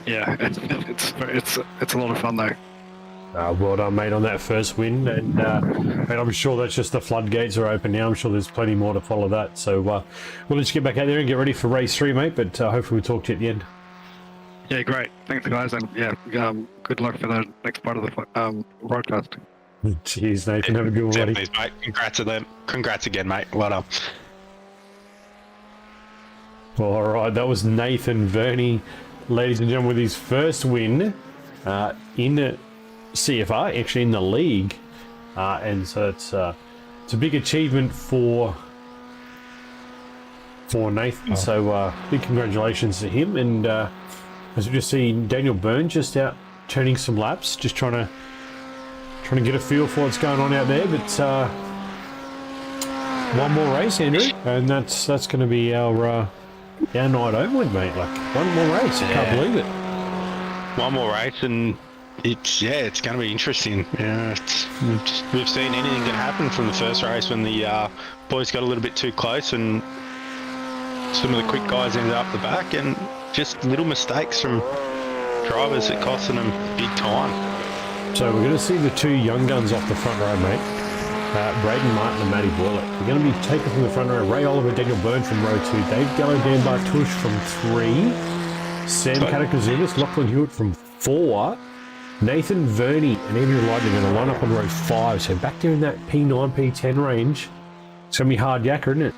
yeah, it's a lot of fun though. Well done, mate, on that first win, and I'm sure that's just the floodgates are open now. I'm sure there's plenty more to follow that. So we'll just get back out there and get ready for race 3, mate. But hopefully we'll talk to you at the end. Yeah, great. Thanks, guys, and yeah, good luck for the next part of the broadcast. Cheers, Nathan. Have a good one, buddy. Please, mate. Congrats again, mate. Well done. All right, that was Nathan Verney, ladies and gentlemen, with his first win in CFR, actually in the league, and so it's a big achievement for Nathan. So big congratulations to him. And as we just see, Daniel Byrne just out turning some laps, just trying to get a feel for what's going on out there. But one more race, Andrew, and that's going to be our night only, mate. Like, one more race. I can't believe it. One more race, and it's going to be interesting. Yeah, we've seen anything can happen from the first race when the boys got a little bit too close, and some of the quick guys ended up the back, and just little mistakes from drivers that costing them big time. So we're going to see the two young guns off the front row, mate. Braden Martin and Matty Boylett. We're going to be taken from the front row. Ray Oliver, Daniel Byrne from row 2. Dave Gallo, Dan Bartush from 3. Sam Katakazunas, Lachlan Hewitt from 4. Nathan Verney and Andrew Lightning are going to line up on row 5. So back there in that P9, P10 range. It's going to be hard yakka, isn't it?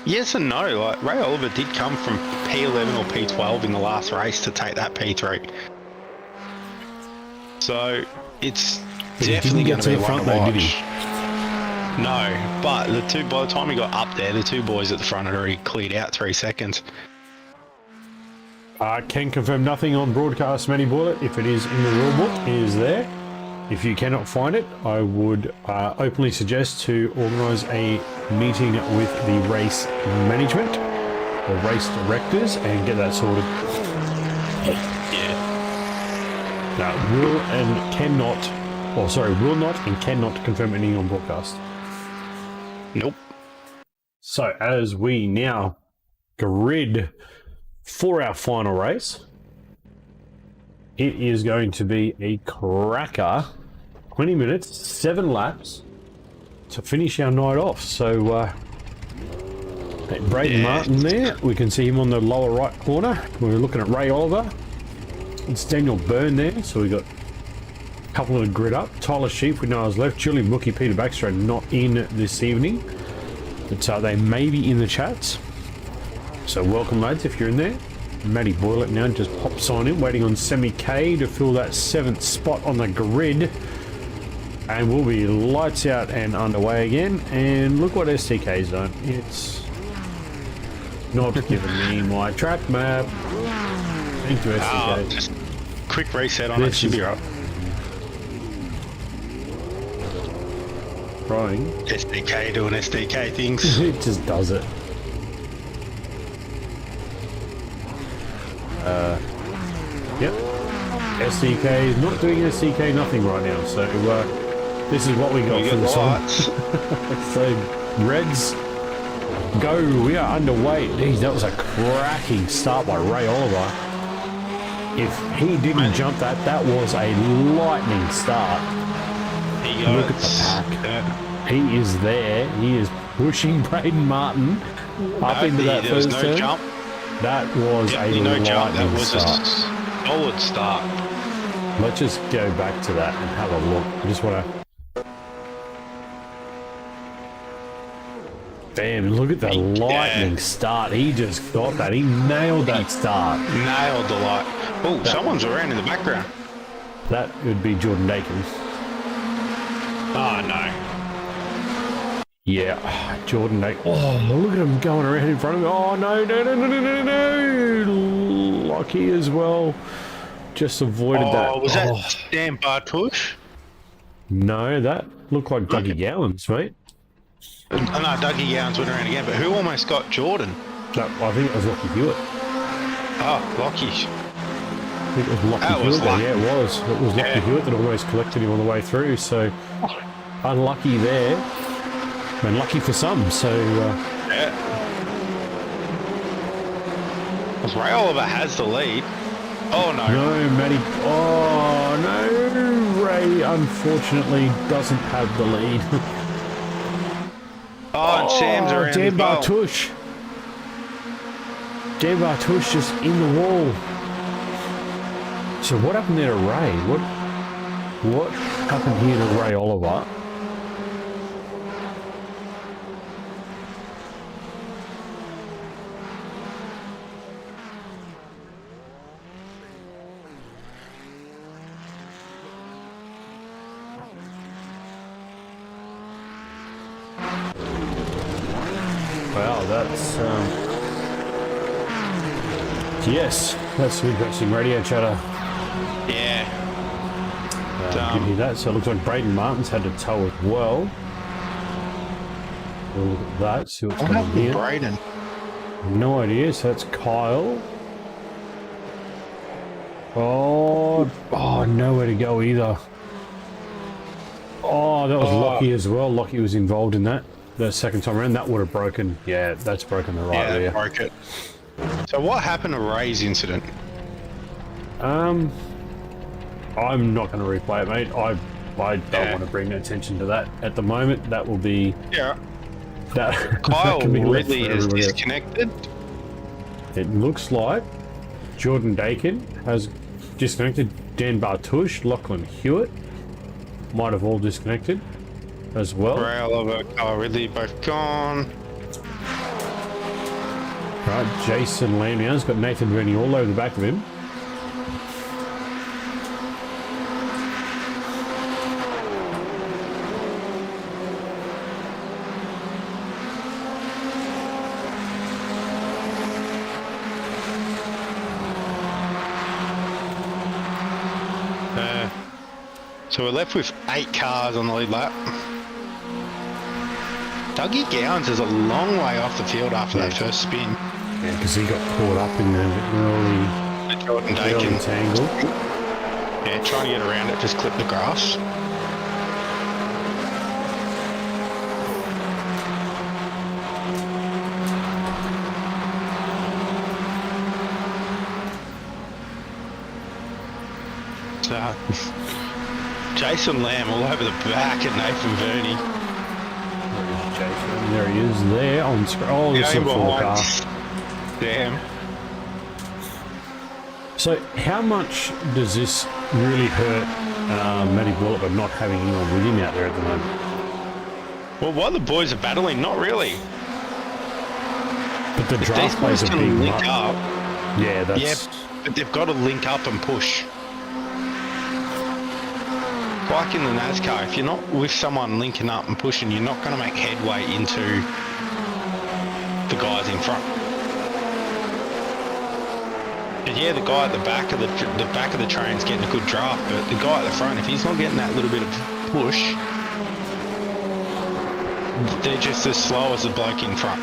Yes and no. Like, Ray Oliver did come from P11 or P12 in the last race to take that P3. So it's definitely going to be one to watch. No, but by the time he got up there, the two boys at the front had already cleared out 3 seconds. Can confirm nothing on broadcast, Matty Boylett. If it is in the rule book, it is there. If you cannot find it, I would openly suggest to organise a meeting with the race management or race directors and get that sorted. Yeah. Will not and cannot confirm anything on broadcast. Nope. So as we now grid for our final race, it is going to be a cracker. 20 minutes, 7 laps to finish our night off. So Braden Martin there, we can see him on the lower right corner. We're looking at Ray Oliver. It's Daniel Byrne there, so we've got a couple of the grid up. Tyler Sheep, we know is left. Julian Mookie, Peter Baxter are not in this evening, but they may be in the chats. So welcome, lads, if you're in there. Matty Boylett now just pops on in, waiting on Semi K to fill that 7th spot on the grid. And we'll be lights out and underway again. And look what STK's done. It's not giving me my track map. Thank you, STK. Just quick reset on it. Should be right. Trying. SDK doing SDK things. It just does it. Yep. SDK is not doing SDK nothing right now. So this is what we got for this one. So Reds, go. We are underway. Jeez, that was a cracking start by Ray Oliver. If he didn't jump that, that was a lightning start. Look at the pack. He is there. He is pushing Braden Martin up into that first turn. Jump. That was a lightning jump. That was start. a solid start. Let's just go back to that and have a look. I just want to... Damn, look at the lightning start. He just got that. He nailed that start. Nailed the light. Oh, someone's around in the background. That would be Jordan Dakins. Oh, no. Yeah, Jordan Dakins. Oh, look at him going around in front of me. Oh, no, no, no, no, no, no, no. Lucky as well. Just avoided that. Oh, was that Dan Bartush? No, that looked like Dougie Gowans, mate. Oh, no, Dougie Gowans went around again, but who almost got Jordan? No, I think it was Lockie Hewitt. Oh, Lockie. I think it was Lockie Hewitt. Lucky. Yeah, it was. It was Lockie Hewitt that almost collected him on the way through. So unlucky there, and lucky for some. So Yeah. Because Ray Oliver has the lead. Oh no. no, Matty. Oh no, Ray unfortunately doesn't have the lead. Oh, and Sam's around Dan as well. Bartush. Dan Bartush just in the wall. So what happened there to Ray? What happened here to Ray Oliver? Wow, that's yes, that's interesting radio chatter. Yeah. Give me that. So it looks like Braden Martin's had to tow as well. We'll look at that. See what's What going happened to here. Braden? No idea. So that's Kyle. Oh, nowhere to go either. Oh, that was Lockie as well. Lockie was involved in that. The second time around, that would have broken. Yeah, that's broken the right rear. Broke it. So what happened to Ray's incident? I'm not going to replay it, mate. I don't want to bring attention to that at the moment. That will be Yeah. that. Kyle that can be left Ridley for is everybody else. disconnected. It looks like Jordan Dakin has disconnected. Dan Bartush, Lachlan Hewitt might have all disconnected as well. Ray Oliver, Kyle Ridley, both gone. Right, Jason Lanyard's got Nathan Verney all over the back of him. So we're left with 8 cars on the lead lap. Dougie Gowans is a long way off the field after that first spin. Yeah, because he got caught up in the Jordan early Dakin. tangle. Yeah, trying to get around it, just clip the grass. So, Jason Lamb all over the back at Nathan Verney. Jason, there he is, there on screen. Oh, this is a Going full car. behind. Damn. So, how much does this really hurt Matty Bullock by not having anyone with him out there at the moment? Well, while the boys are battling, not really. But the If draft these plays boys a can big link part. up, Yeah, that's... but they've got to link up and push. like in the NASCAR, if you're not with someone linking up and pushing, you're not going to make headway into the guys in front. But yeah, the guy at the back of the train's getting a good draft, but the guy at the front, if he's not getting that little bit of push, they're just as slow as the bloke in front.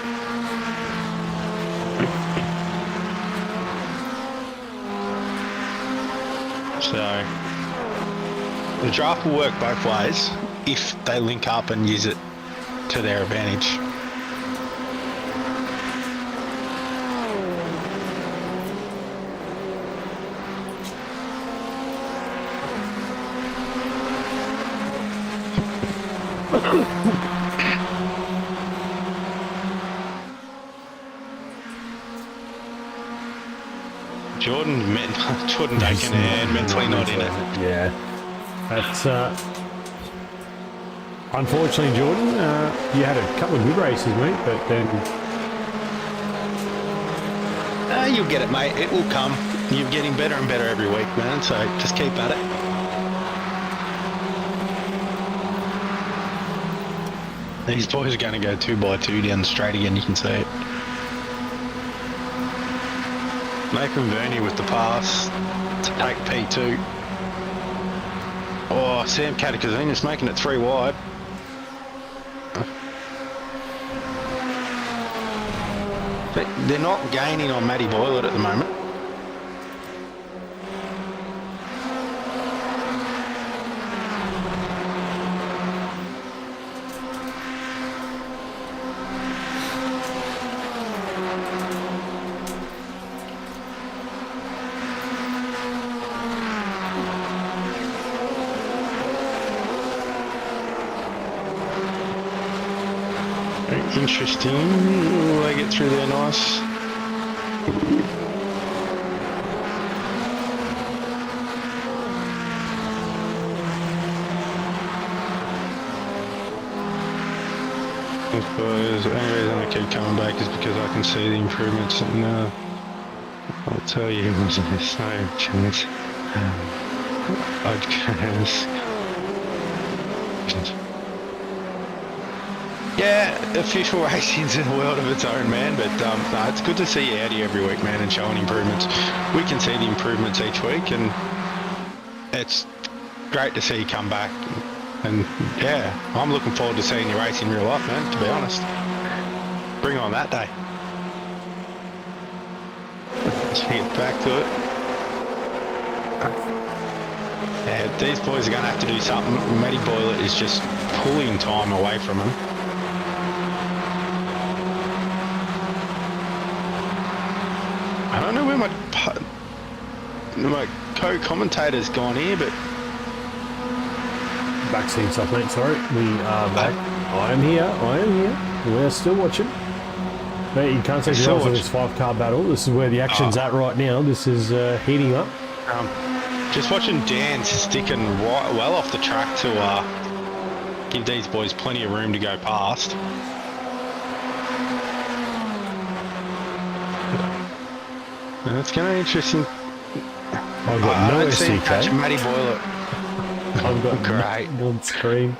So the draft will work both ways if they link up and use it to their advantage. Jordan taking it, mentally not in it. Yeah, that's unfortunately, Jordan. You had a couple of good races, mate, but then You'll get it, mate. It will come. You're getting better and better every week, man. So just keep at it. These boys are going to go 2x2 down the straight again. You can see it. Nathan Verney with the pass to take P2. Oh, Sam Catacazina's making it 3 wide. But they're not gaining on Matty Boylett at the moment. Interesting. Will they get through there nice? I suppose the only reason I keep coming back is because I can see the improvements, and I'll tell you, there's no chance. I'd guess. Yeah, official racing's in a world of its own, man, but no, it's good to see you out here every week, man, and showing improvements. We can see the improvements each week, and it's great to see you come back. And yeah, I'm looking forward to seeing you race in real life, man, to be honest. Bring on that day. Let's get back to it. Yeah, these boys are going to have to do something. Matty Boylett is just pulling time away from them. I don't know where my co-commentator's gone here, but backseat stuff, mate. Sorry, we are back. I am here. We're still watching. But you can't take your eyes off this 5-car battle. This is where the action's at right now. This is heating up. Just watching Dan sticking right well off the track to give these boys plenty of room to go past. That's kind of interesting. I've got no SDK. Matty Boylett. I've got great on screen.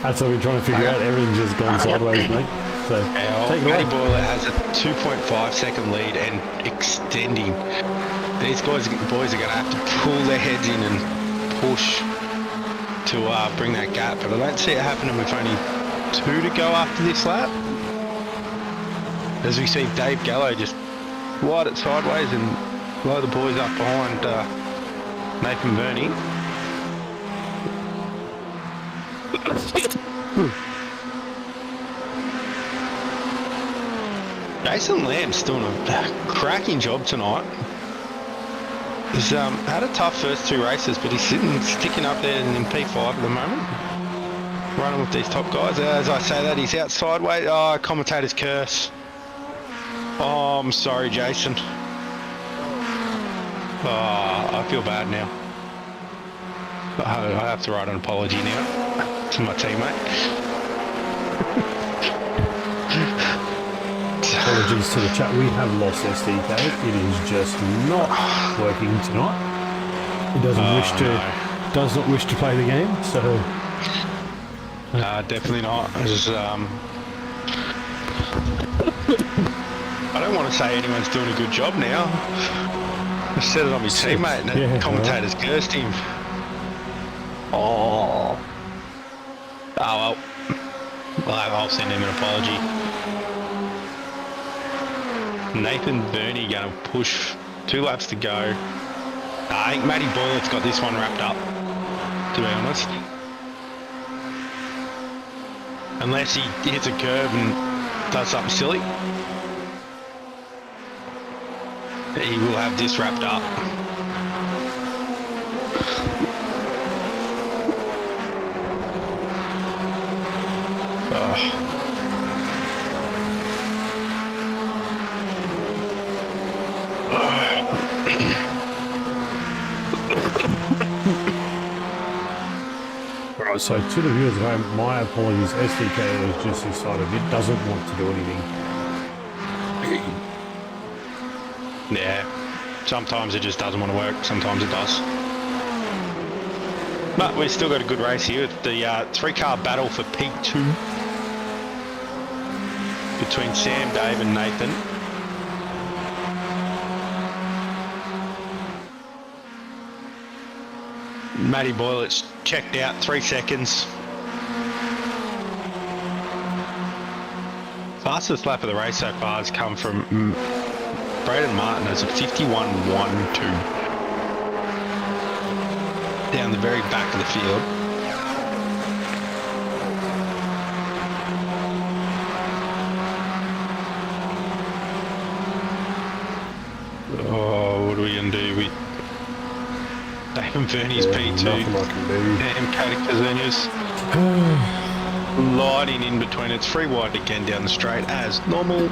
That's what we're trying to figure out. Everything's just gone sideways, mate. So take it away. Matty Boylett has a 2.5 second lead and extending. These boys are going to have to pull their heads in and push to bring that gap. But I don't see it happening with only 2 to go after this lap. As we see Dave Gallo just wide it sideways and blow the boys up behind Nathan Verney. Jason Lamb's doing a cracking job tonight. He's had a tough first 2 races, but he's sticking up there in P5 at the moment. Running with these top guys. As I say that, he's out sideways. Oh, commentator's curse. Oh, I'm sorry, Jason. Oh, I feel bad now. I have to write an apology now to my teammate. Apologies to the chat. We have lost SDK. It is just not working tonight. It doesn't wish to does not wish to play the game, so definitely not. I don't want to say anyone's doing a good job now. I said it on my teammate, and the commentators cursed him. Oh well. I'll send him an apology. Nathan Burney going to push 2 laps to go. I think Matty Boylett's got this one wrapped up, to be honest. Unless he hits a curve and does something silly. He will have this wrapped up. Right, so to the viewers at home, my apologies. SDK has just decided it doesn't want to do anything. Yeah, sometimes it just doesn't want to work, sometimes it does. But we've still got a good race here. The 3-car battle for P2 between Sam, Dave and Nathan. Matty Boylett's checked out, 3 seconds. Fastest lap of the race so far has come from Braden Martin as a 51.12 down the very back of the field. Oh, what are we going to do? Nathan Verney's P2. Nothing I can do. Damn, Katie Kazunia's gliding in between. It's 3 wide again down the straight as normal.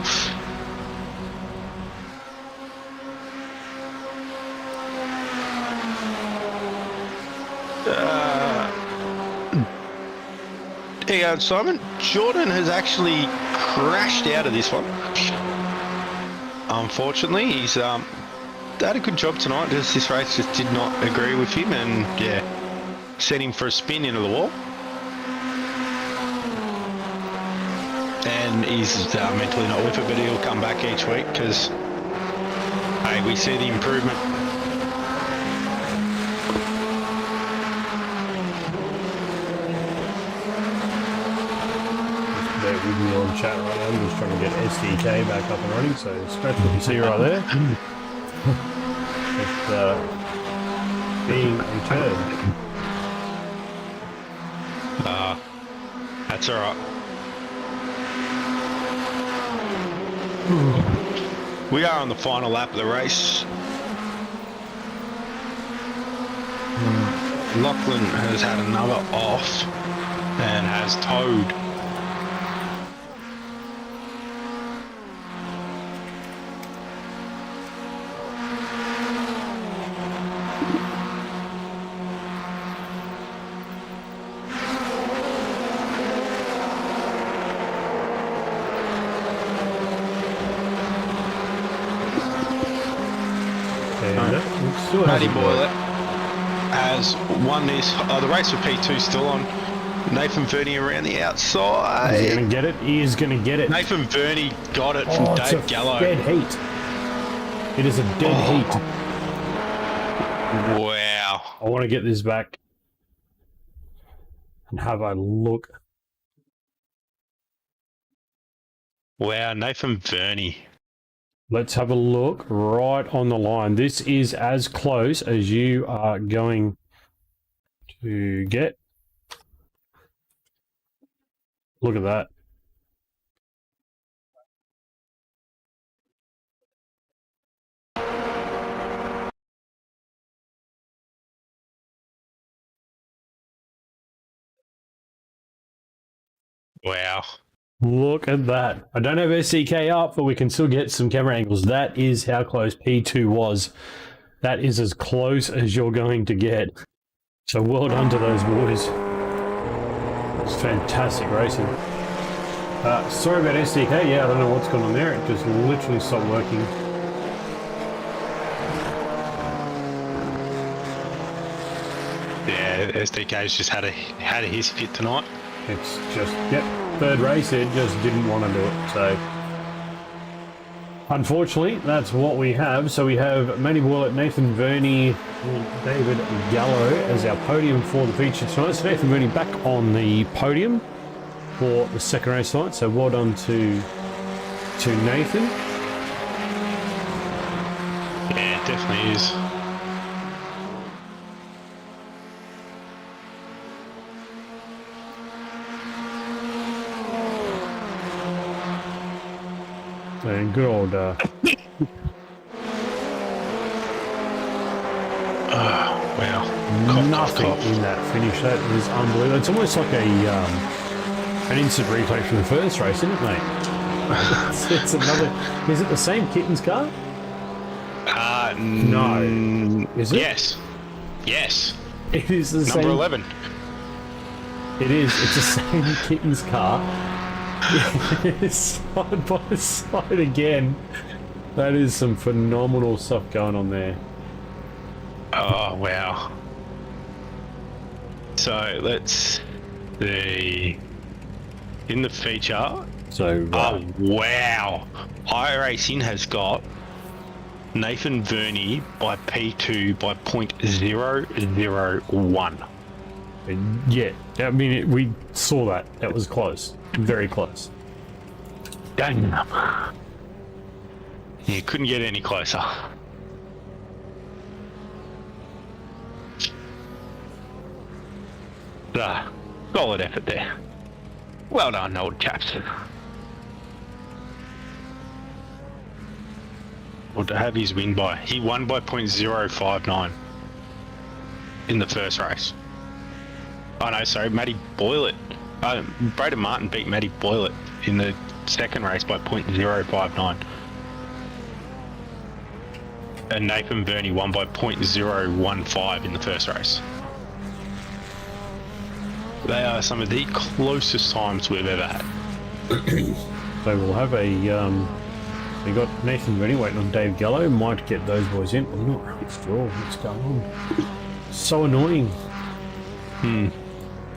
There you go, Simon. Jordan has actually crashed out of this one. Unfortunately, he's done a good job tonight. Just this race just did not agree with him, and yeah, sent him for a spin into the wall. And he's mentally not with it, but he'll come back each week because, hey, we see the improvement. With me on chat right now. I'm just trying to get SDK back up and running, so scratch what you see right there. It's being returned. That's alright. We are on the final lap of the race. Lachlan has had another off and has towed. Matty Boylett has won this. The race for P2 still on. Nathan Verney around the outside. Is he going to get it? He is going to get it. Nathan Verney got it from Dave Gallo. Dead heat. It is a dead heat. Wow. I want to get this back and have a look. Wow, Nathan Verney. Let's have a look right on the line. This is as close as you are going to get. Look at that. Wow. Look at that. I don't have SCK up, but we can still get some camera angles. That is how close P2 was. That is as close as you're going to get. So well done to those boys. It's fantastic racing. Sorry about SDK. Yeah, I don't know what's going on there. It just literally stopped working. Yeah, SDK's just had a his fit tonight. It's just, yep, third race, it just didn't want to do it. So, unfortunately, that's what we have. So we have Matty Boylett, Nathan Verney, and David Gallo as our podium for the feature tonight. So Nathan Verney back on the podium for the second race tonight. So well done to Nathan. Yeah, it definitely is. And good old Wow. nothing in that finish. That was unbelievable. It's almost like an instant replay from the first race, isn't it, mate? it's another. Is it the same Kitten's car? No. Is it? Yes. It is the Number same. 11. It is. It's the same Kitten's car. Side by side again. That is some phenomenal stuff going on there. Oh, wow. So, let's see. In the feature... So, oh, wow. iRacing has got Nathan Verney by P2 by 0.001. yeah, I mean, we saw that. That was close. Very close. Damn. You couldn't get any closer. Solid effort there. Well done, old chaps. Well, to have his win by... He won by 0.059 in the first race. Oh no, sorry, Matty Boylett. Braden Martin beat Matty Boylett in the second race by 0.059. And Nathan Verney won by 0.015 in the first race. They are some of the closest times we've ever had. So we'll have a, we got Nathan Verney waiting on Dave Gallo. Might get those boys in. I'm not really sure what's going on. So annoying.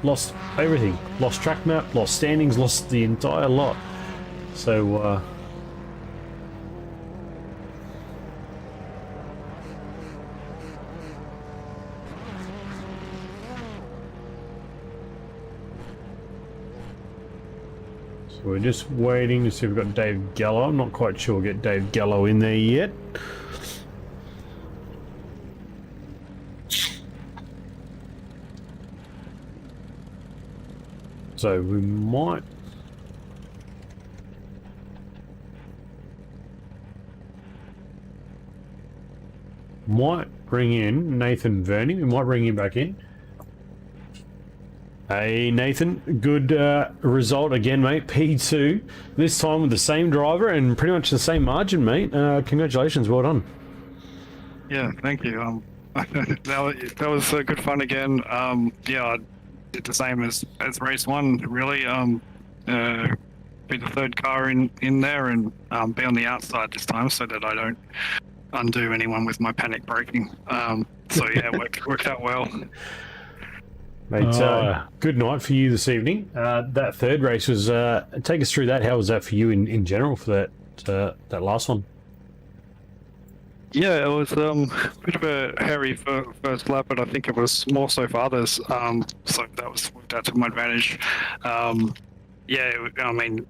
Lost everything. Lost track map, lost standings, lost the entire lot. So, so we're just waiting to see if we've got Dave Gallo. I'm not quite sure we'll get Dave Gallo in there yet. So we might bring in Nathan Verney. We might bring him back in. Hey Nathan, good result again, mate. P2 this time with the same driver and pretty much the same margin, mate. Congratulations, well done. Yeah, thank you. That was good fun again. Yeah, I did the same as race one, really. Be the third car in there and be on the outside this time so that I don't undo anyone with my panic braking. So yeah, worked out well. Mate, good night for you this evening. That third race was, take us through that. How was that for you in general for that last one? Yeah, it was a bit of a hairy first lap, but I think it was more so for others. So that worked out to my advantage. Yeah, I mean,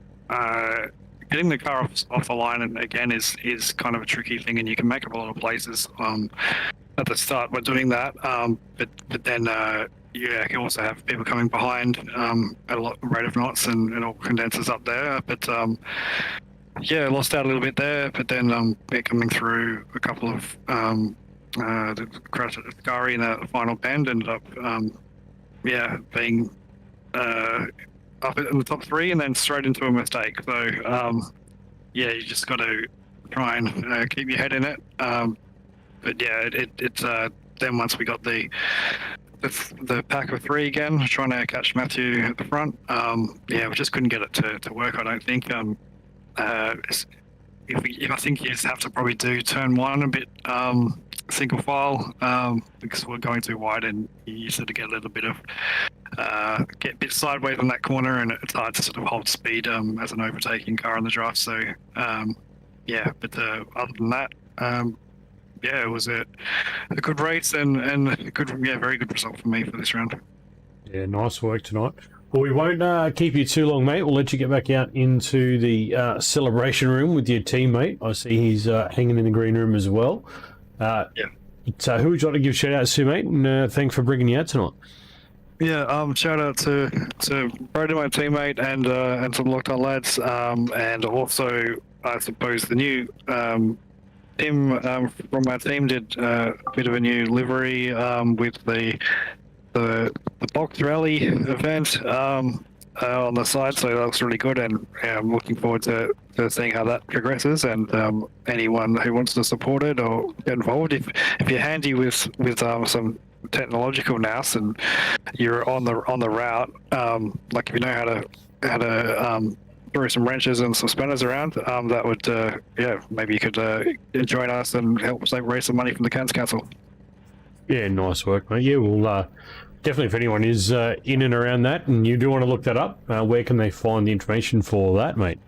getting the car off the line and again is kind of a tricky thing, and you can make up a lot of places at the start by doing that. But then yeah, you can also have people coming behind at a lot rate of knots, and it all condenses up there. But yeah, lost out a little bit there, but then coming through a couple of the crash at Gary in the final bend ended up yeah, being up in the top three and then straight into a mistake. So yeah, you just got to try and keep your head in it. But yeah, it's then once we got the pack of three again, trying to catch Matthew at the front, yeah, we just couldn't get it to work, I don't think. if I think you just have to probably do turn one a bit single file because we're going too wide and you sort of get a little bit of get a bit sideways on that corner and it's hard to sort of hold speed as an overtaking car on the draft. So yeah, but other than that, yeah, it was a good race and a good, yeah, very good result for me for this round. Yeah, nice work tonight. Well, we won't keep you too long, mate. We'll let you get back out into the celebration room with your teammate. I see he's hanging in the green room as well. Yeah. So who would you like to give shout outs to, mate? And thanks for bringing you out tonight. Yeah, shout out to Brody, my teammate, and some locked on lads, and also I suppose the new Tim from my team did a bit of a new livery with the box rally event on the side, so that looks really good, and I'm looking forward to seeing how that progresses. And anyone who wants to support it or get involved, if you're handy with some technological nous and you're on the route, like if you know how to throw some wrenches and some spinners around, that would yeah, maybe you could join us and help raise some money from the Cairns Council. Yeah, nice work, mate. Yeah, we'll definitely, if anyone is in and around that and you do want to look that up, where can they find the information for that, mate?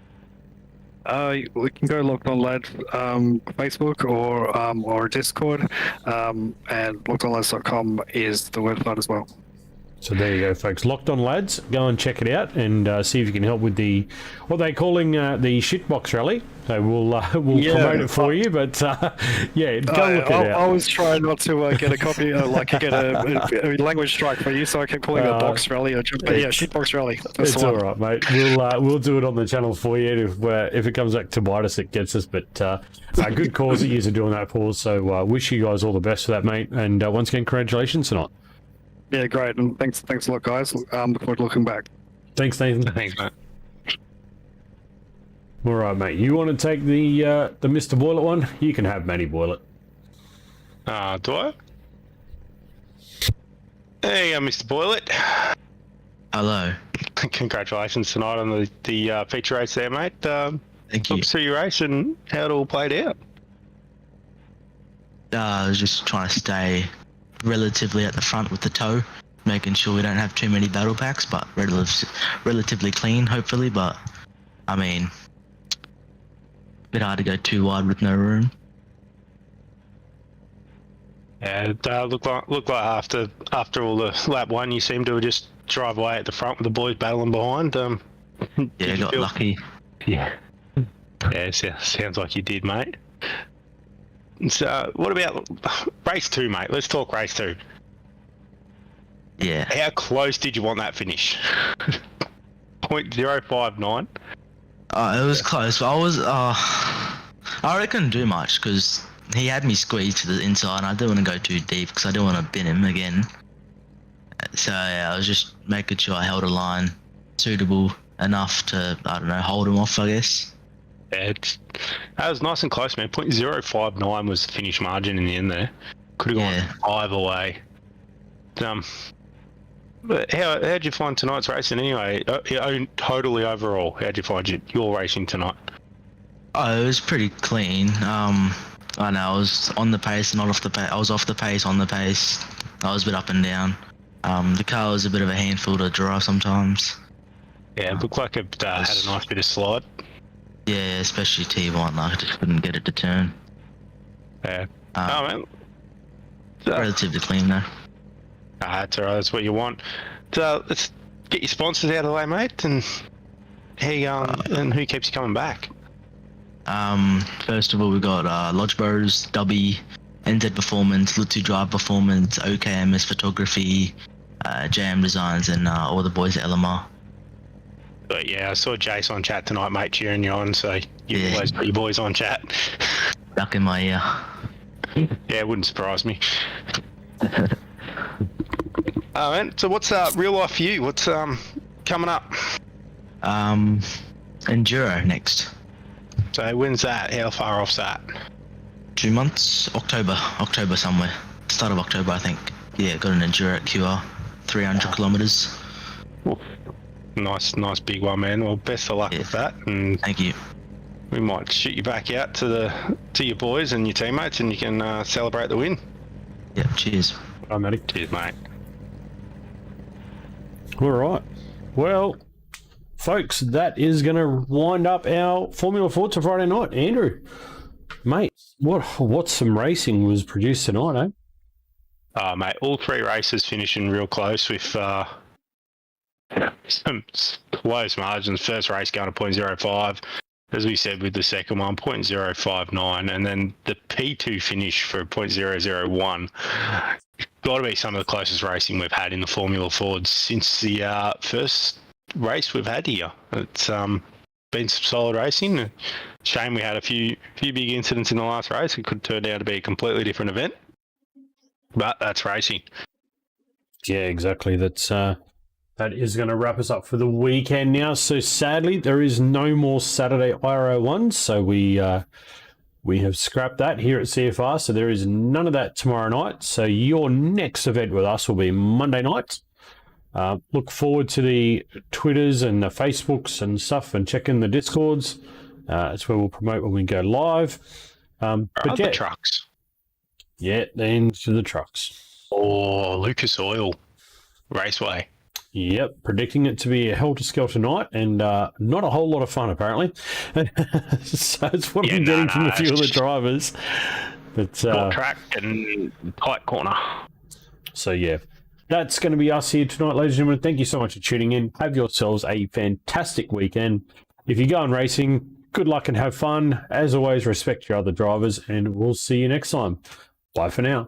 We can go Locked On Lads Facebook or Discord, and lockedonlads.com is the website as well. So there you go, folks. Locked On Lads. Go and check it out and see if you can help with the what they're calling the shitbox rally. So we'll promote it for you, but yeah, go look it out. I was trying not to get a copy, get a language strike for you, so I kept calling it a box rally. But yeah, shitbox rally. That's it's all right, mate. We'll do it on the channel for you if it comes back to bite us, it gets us. But a good cause that you're doing that for. So wish you guys all the best for that, mate. And once again, congratulations tonight. Yeah, great, and thanks a lot, guys. Look forward to looking back. Thanks, Nathan. Thanks, mate. All right, mate. You want to take the Mr. Boilet one? You can have Matty Boilet. Do I? There you go, Mr. Boilet. Hello. Congratulations tonight on the feature race there, mate. Thank you. Talk us through your race and how it all played out. I was just trying to stay relatively at the front with the tow, making sure we don't have too many battle packs, but relatively clean, hopefully. But I mean, a bit hard to go too wide with no room. Yeah, it looked like after all the lap one, you seemed to just drive away at the front with the boys battling behind. Yeah, got lucky. Yeah. Yeah, sounds like you did, mate. So, what about race 2, mate? Let's talk race 2. Yeah. How close did you want that finish? 0.059. It was close. I couldn't do much because he had me squeezed to the inside and I didn't want to go too deep because I didn't want to bin him again. So yeah, I was just making sure I held a line suitable enough to, I don't know, hold him off, I guess. Yeah, that was nice and close, man. 0.059 was the finish margin in the end there. Could have gone either way. But how'd you find tonight's racing anyway? Totally overall, how'd you find your racing tonight? Oh, it was pretty clean. I know I was on the pace, not off the pace. I was off the pace, on the pace. I was a bit up and down. The car was a bit of a handful to drive sometimes. Yeah, it looked like it had a nice bit of slide. Yeah, especially T1, I just couldn't get it to turn. Yeah. Oh, man. Relatively clean, though. That's alright, that's what you want. So, let's get your sponsors out of the way, mate, and and who keeps you coming back? First of all, we got Lodge Bros, Dubby, NZ Performance, Lutu Drive Performance, OKMS Photography, JM Designs, and all the boys at LMR. But yeah, I saw Jace on chat tonight, mate, cheering you on, so you always put your boys on chat. Duck in my ear. Yeah, it wouldn't surprise me. Man, so what's real life for you? What's coming up? Enduro next. So when's that? How far off's that? 2 months, October somewhere. Start of October, I think. Yeah, got an Enduro at QR, 300 kilometers. Nice big one, man. Well, best of luck with that. And thank you. we might shoot you back out to your boys and your teammates, and you can celebrate the win. Yeah, cheers. Hi, Matty. Cheers, mate. All right. Well, folks, that is going to wind up our Formula 4 to Friday night. Andrew, mate, what some racing was produced tonight, eh? Mate, all 3 races finishing real close with some close margins. First race going to 0.05, as we said with the second one, 0.059, and then the P2 finish for 0.001. Got to be some of the closest racing we've had in the Formula Ford since the first race we've had here. It's been some solid racing. Shame we had a few big incidents in the last race. It could turn out to be a completely different event, but that's racing. Yeah, exactly. That is going to wrap us up for the weekend now. So sadly, there is no more Saturday IRO1, so we have scrapped that here at CFR. So there is none of that tomorrow night. So your next event with us will be Monday night. Look forward to the Twitters and the Facebooks and stuff, and check in the Discords. It's where we'll promote when we go live. But the trucks. Yeah, into the trucks. Or Lucas Oil Raceway. Yep, predicting it to be a helter-skelter night and not a whole lot of fun, apparently. So it's what I'm getting from a few of the drivers. But short track and tight corner. So, yeah, that's going to be us here tonight, ladies and gentlemen. Thank you so much for tuning in. Have yourselves a fantastic weekend. If you're going racing, good luck and have fun. As always, respect your other drivers, and we'll see you next time. Bye for now.